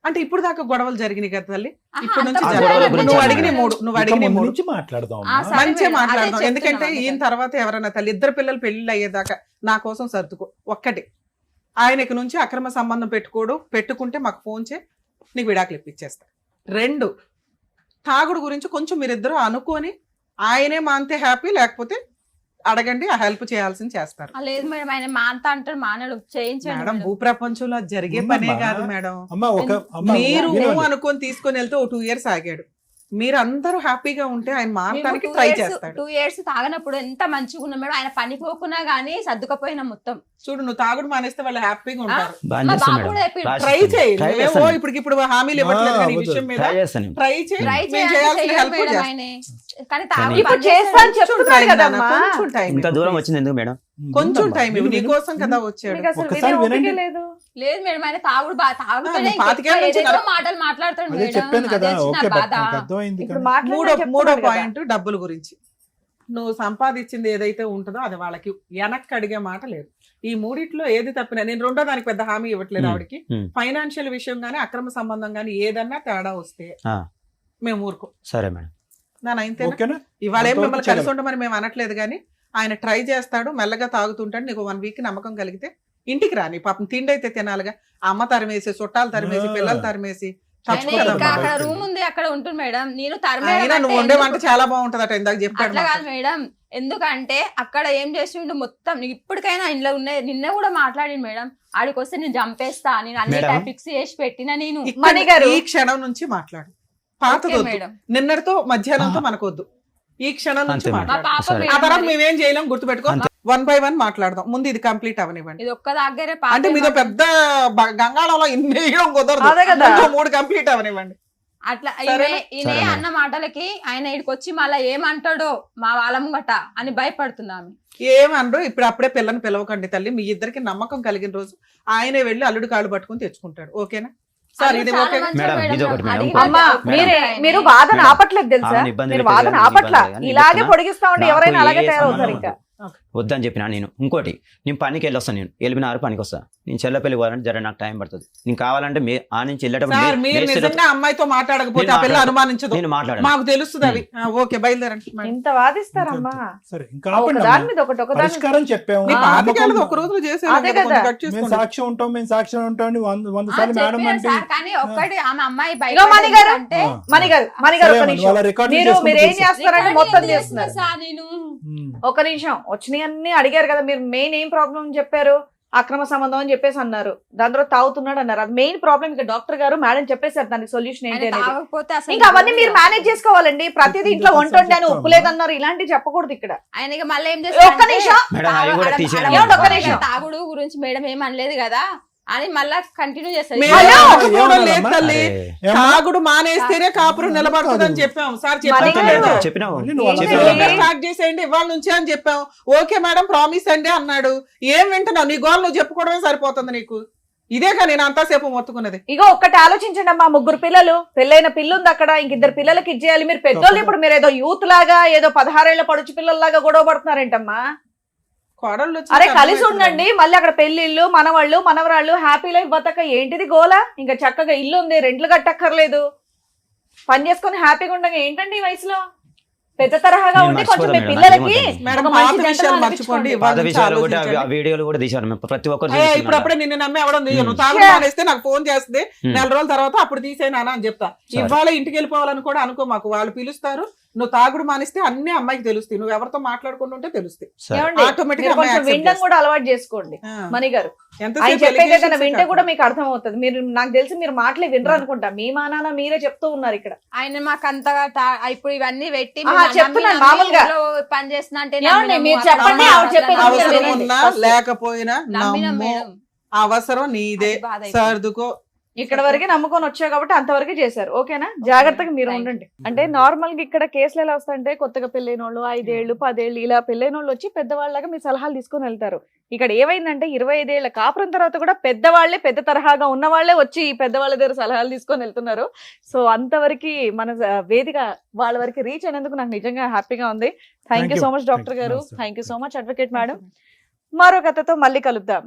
అంటే ఇప్పుడు దాకా గొడవలు జరిగినాయి కదా తల్లి. ఆహా, ఇప్పుడు నుంచి అంత జరగదు. జరగదు. గురించి నువ్వు అడిగిన మాట్లాడాలి. 3, నువ్వు ఇక అడిగిన ముందు 3 నుంచి మాట్లాడదాం ఆ, అమ్మా. సరే మంచిగా మేడం, మాట్లాడదాం. అదే ఎందుకంటే చెప్తున్నాను ఈయన తర్వాత ఎవరైనా తల్లి, 2 పిల్లలు పెళ్లి అయ్యేదాకా నా కోసం సర్దుకో. ఒక్కటి, ఆయనకి నుంచి అక్రమ సంబంధం పెట్టుకుంటే మాకు ఫోన్ చేయి, నీకు విడాకులు ఇప్పించేస్తా. 2, తాగుడు గురించి కొంచెం మీరిద్దరూ అనుకొని ఆయనే మాంతే హ్యాపీ, లేకపోతే అడగండి, ఆ హెల్ప్ చేయాల్సింది చేస్తారు. ఆ, లేదు మేడం, ఆయన మాంతా అంటాడు, మానడు, చేయించండి మేడం, మేడం. భూప్రపంచంలో అది జరిగే పనే ఉందమ్మా. కాదు మేడం. అమ్మా అమ్మ మీరు వినండి. అనుకొని తీసుకొని వెళ్తే 2 years ఆగాడు. మీరు అందరూ హ్యాపీగా ఉంటే ఆయన మారడానికి ట్రై చేస్తాడు. 2 years తాగనప్పుడు ఎంత మంచిగా ఉన్నా మేడం, ఆయన పనికి పోకున్నా గానీ సర్దుకపోయినా మొత్తం. చూడు, నువ్వు తాగుడు మానేస్తే వాళ్ళు హ్యాపీగా ఉంటారు. బంద్ మా చేస్తా బాబు మేడం. కూడా చెప్పిండు. రాసి ట్రై ఇస్తాను. చేయి. ట్రై నువ్వేమో చేస్తాను. ఇప్పుడు హామీలు ఇవ్వట్లేదు కానీ ఈ అవ్వదు. విషయం మీద ట్రై చేస్తాను నేను. ట్రై చేయి. ట్రై మేము చేయాల్సిన చేయాల్సిన హెల్ప్ హెల్ప్ మేడం చేస్తాం. ఆయనే. కానీ కానీ తాగుడు ఇప్పుడు బంద్ చేస్తా అని చేస్తాడు. కొంచెం చెప్తున్నాడు time కదమ్మా. నాన్న, కొంచెం time ఇంత ఇవ్వు. దూరం వచ్చింది ఎందుకు మేడం? కొంచెం ఉందమ్మా. టైం ఇవ్వు. విను, నీ విను. కోసం కదా వచ్చాడు. మీకు అసలు ఒక్కసారి వినే ఓపిక వినండి. లేదు. లేదు మేడం, ఆయన తాగుడు తాగుతాడే, ఆ, 25 ఏళ్ళ నుంచి ఏదేదో నడు- మాటలు మాట్లాడతాడు అదే మేడం. చెప్పాను కదా. అదే చిన్న ఓకే బాధ. నాకు అర్థమైంది ఇప్పుడు కానీ. మూడో పాయింట్ డబ్బుల గురించి. నువ్వు సంపాదించింది ఏదైతే ఉంటుందో అది వాళ్ళకి వెనక్కి అడిగే మాట లేదు. ఈ మూడిట్లో ఏది తప్పినా, నేను రెండో దానికి పెద్ద హామీ ఇవ్వట్లేదు ఆవిడకి. ఫైనాన్షియల్ విషయం గానీ, అక్రమ సంబంధం గానీ ఏదన్నా తేడా వస్తే ఆ. మేము ఊరుకో. సరే మేడం. అయితే ఓకేనా? ఇవాళ ఏం అంతవరకు మిమ్మల్ని చేయలేం. కలిసి ఉండమని మేము అనట్లేదు కానీ, ఆయన ట్రై చేస్తాడు, మెల్లగా తాగుతుంటాడు. నీకు 1 week నమ్మకం కలిగితే ఇంటికి రా. నీ పాపం తిండి అయితే తినాలిగా. అమ్మ తరిమేసి, చుట్టాలు తరిమేసి, పిల్లలు తరిమేసి ఆయన చచ్చిపోదాం. ఇంకా అక్కడ బయటికి. రూమ్ ఉంది, అక్కడ ఉంటుంది మేడం. నేను అయినా నువ్వు వండే వంట చాలా బాగుంటదట, ఇందాక చెప్పాడు అట్లా మాకు. కాదు మేడం, ఎందుకంటే అక్కడ ఏం చేసిండు మొత్తం. నీకు ఇప్పటికైనా ఇంట్లో ఉన్నాయి, నిన్న కూడా మాట్లాడిండు మేడం. ఆడికి వస్తే నేను చంపేస్తా, నేను అన్ని మేడం. ఫిక్స్ చేసి పెట్టిన నేను. ఇక్కడ మణి గారు. ఈ క్షణం నుంచి మాట్లాడు. పాతది ఓకే వద్దు. మేడం. నిన్నటితో మధ్యాహ్నంతో మనకొద్దు. ఈ క్షణం నుంచి అంతే మేడం. మా మాట్లాడు. పాప సరే. ఆ తర్వాత మేడం, మేమేం చేయలేం, గుర్తుపెట్టుకో. అంతే. 1 by 1 మాట్లాడదాం. ముందు ఇది కంప్లీట్ అవనివ్వండి. ఇది ఒక్క దగ్గరే అంటే మీదో పెద్ద గంగాళంలో ఇన్ని వేయడం కుదరదు. అదే కదా. ఇంకో 3 కంప్లీట్ అవనివ్వండి. అట్లా సరేనా? ఈయన సరే మేడం. అన్న మాటలకి ఆయన ఇక్కడికి వచ్చి మళ్ళీ ఏమంటాడో మా వాళ్ళ ముంగట అని భయపడుతున్నాము. ఏమనరు. ఇప్పుడు అప్పుడే పిల్లని పిలవకండి తల్లి. మీ ఇద్దరికి నమ్మకం కలిగిన రోజు ఆయనే వెళ్ళి అల్లుడు కాళ్ళు పట్టుకుని తెచ్చుకుంటాడు. ఓకేనా సార్? ఇది ఓకే. మేడం, ఇది ఒకటి మేడం. అడిగి అమ్మా మేడం. మీరు వాదన మేడం. ఆపట్లేదు తెలుసా? ఆమెను ఇబ్బంది మీరు పెట్టేది వాదన కానీ ఆపట్ల. ఇబ్బంది కానీ ఇలాగే చెప్తున్నా. పొడిగిస్తా ఉంటే నాకు ఎవరైనా అలాగే ఏ తయారవుతారు సంబంధం ఇంకా. వద్దని చెప్పినా నేను. ఇంకోటి, నేను పనికి వెళ్ళొస్తాను. నేను వెళ్ళినారు పనికి వస్తా. నేను చెల్లపల్లి పోవాలంటే జర నాకు టైం పడుతుంది. నేను కావాలంటే ఆ నుంచి వెళ్ళేటప్పుడు సార్ మీరు నిజంగా అమ్మాయితో మాట్లాడకపోతే ఆ పిల్ల అనుమానించదు. నేను మాట్లాడాను. మాకు తెలుస్తుంది అవి. ఓకే, బయలుదేరండి. ఇంత వాదిస్తారమ్మా. సరే ఇంకా ఒక ఆపండి దాని అమ్మా. మీద ఒకటి ఒక దాని పరిష్కారం చెప్పాము. నీ ఆ, పాతికేళ్ళది ఒక రోజులో చేసేయాలి అదే కదా, కొంచెం కదా. కట్ మేము చేసుకోండి. సాక్ష్యం ఉంటాం, మేము సాక్ష్యం ఉంటాం అని 100 సార్లు మేడం అంటే కానీ ఒక్కటి ఆమె అమ్మాయి ఇగో మణి గారు. అంటే ఆ. మణిగారు సరే ఒక అమ్మా, నిమిషం. వాళ్ళ రికార్డులు మీరు చేసుకుంటూ ఏం కూర్చో. చేస్తారంటే మొత్తం చేస్తున్నారు. నేను ఉమ్. ఒక నిమిషం. వచ్చినాయన్నీ అడిగారు కదా, మీరు మెయిన్ ఏం ప్రాబ్లం చెప్పారు? అక్రమ సంబంధం అని చెప్పేసి అన్నారు, దాని తర్వాత తాగుతున్నాడు అన్నారు. అది మెయిన్ ప్రాబ్లం. ఇంకా డాక్టర్ గారు మేడం చెప్పేశారు దానికి సొల్యూషన్ ఏంటి ఆయన అనేది. తాగకపోతే అసలు ఇంకా అవన్నీ మీరు మేనేజ్ చేసుకోవాలండి. ప్రతిదీ ఇంట్లో వంట వండాను ఉప్పు లేదన్నారు, ఇలాంటివి చెప్పకూడదు ఇక్కడ. ఆయన ఇక మళ్ళీ ఏం ఒక్క నిమిషం. మేడం అవి కూడా తీసేయండి. ఏమండి ఒక్క నిమిషం. తాగుడు గురించి మేడం ఏం అనలేదు కదా అని మళ్ళా కంటిన్యూ చేస్తారు. మేము హలో! ఒప్పుకోవడం లేదు తల్లి. అరే, తాగుడు మానేస్తేనే కాపురం నిలబడుతుందని చెప్పాం సార్. మరి చెప్పాం చెప్పినావు నువ్వు అలా ఏంటి? చెప్పావు. స్టార్ట్ చేసేయండి ఇవాళ నుంచి అని చెప్పాం. ఓకే మేడం ప్రామిస్ అండి అన్నాడు. ఏం వింటున్నావు? నీ గోల్ నువ్వు చెప్పుకోవడమే సరిపోతుంది నీకు. ఇదేగా నేను అంతాసేపు మొత్తుకున్నది. ఇగో ఒక్కటి ఆలోచించండి అమ్మా, 3 పిల్లలు, పెళ్ళైన పిల్ల ఉంది అక్కడ, ఇంక 2 పిల్లలకి ఇచ్చేయాలి. మీరు పెద్దోళ్ళు, ఇప్పుడు మీరు ఏదో యూత్ లాగా ఏదో 16 ఏళ్ల పడుచు పిల్లల్లాగా గొడవ పడుతున్నారేంటమ్మా? కోడళ్ళు వచ్చి అరే కలిసి ఉండండి. మళ్ళీ అక్కడ పెళ్లిళ్ళు, మనవాళ్ళు మనవరాళ్ళు, హ్యాపీ లైఫ్ బతక ఏంటిది గోలా? ఇంకా చక్కగా ఇల్లు ఉంది, రెంట్లు కట్టక్కర్లేదు, పని చేసుకొని హ్యాపీగా ఉండగా ఏంటండి ఈ వయసులో? పెద్ద తరహాగా నేను ఉండి కొంచెం మీ మర్చిపోతాను పిల్లలకి మేడం, ఒక మంచి పాత జంటగా విషయాలు అనిపించుకోండి. మర్చిపోండి. పాత ఇవాళ నుంచి విషయాలు కూడా ఆలోచించండి. ఆ వీడియోలు కూడా తీశారు మేము ప్రతి ఒక్కరు అయ్యా, చూస్తున్నాం. ఇప్పుడప్పుడే నిన్ను నమ్మి ఎవడం నువ్వు తాగు ఛే. మానేస్తే నాకు ఫోన్ చేస్తే నెల రోజుల తర్వాత అప్పుడు తీసేనానా అని చెప్తా. సరే. ఇవాళ ఇంటికి వెళ్ళిపోవాలని కూడా అనుకో మాకు. వాళ్ళు పిలుస్తారు, నువ్వు తాగుడు మానేస్తే అన్ని అమ్మాయికి తెలుస్తాయి. నువ్వు ఎవరితో మాట్లాడుకుంటూ ఉంటే తెలుస్తాయి. సరే. ఏమండి? ఆటోమేటిక్ మీరు కొంచెం వినడం కూడా అలవాటు చేసుకోండి మణి గారు. ఆయన ఎంతసేపు చెప్పేది ఏదైనా allegations వింటే కూడా కాదు. మీకు అర్థం అవుతుంది. మీరు నాకు తెలిసి మీరు మాటలే వినరు అనుకుంటా. మీ మానాన మీరే చెప్తూ ఉన్నారు ఇక్కడ. ఆయన మాకు అంతగా ఇప్పుడు ఇవన్నీ పెట్టి ఆహా, చెప్తున్నాను మామూలుగా. పని చేస్తున్నా అంటే ఏమండి, నమ్మినాము, మీరు అట్లా చెప్పండి, నమ్మినాము, ఆవిడ చెప్పేది అట్లా మీరు అవసరం వినండి. ఉన్నా ఫస్ట్. లేకపోయినా నమ్మినాం నమ్ము. మేడం. అవసరం నీదే, అది బాధ అయిపోయింది. సర్దుకో. ఇక్కడ వరకే నమ్ముకొని వచ్చావు కాబట్టి అంతవరకు చేశారు. ఓకేనా? జాగ్రత్తగా మీరు Thank you. ఉండండి. అంటే నార్మల్ గా ఇక్కడ కేసులు ఎలా వస్తాయంటే, కొత్తగా పెళ్ళైన వాళ్ళు 5 ఏళ్ళు 10 ఏళ్ళు ఇలా పెళ్ళైన వాళ్ళు వచ్చి పెద్దవాళ్ళగా మీ సలహాలు తీసుకొని వెళ్తారు. ఇక్కడ ఏమైందంటే 25 ఏళ్ల కాపురం తర్వాత కూడా పెద్దవాళ్లే, పెద్ద తరహాగా ఉన్న వాళ్ళే వచ్చి ఈ పెద్దవాళ్ళ దగ్గర సలహాలు తీసుకొని వెళ్తున్నారు. సో అంతవరకు మన వేదిక వాళ్ళ వరకు రీచ్ అయినందుకు నాకు నిజంగా హ్యాపీగా ఉంది. Thank you so much doctor గారు. Thank you. Thank you so much advocate madam. మరో కథతో మళ్ళీ కలుద్దాం.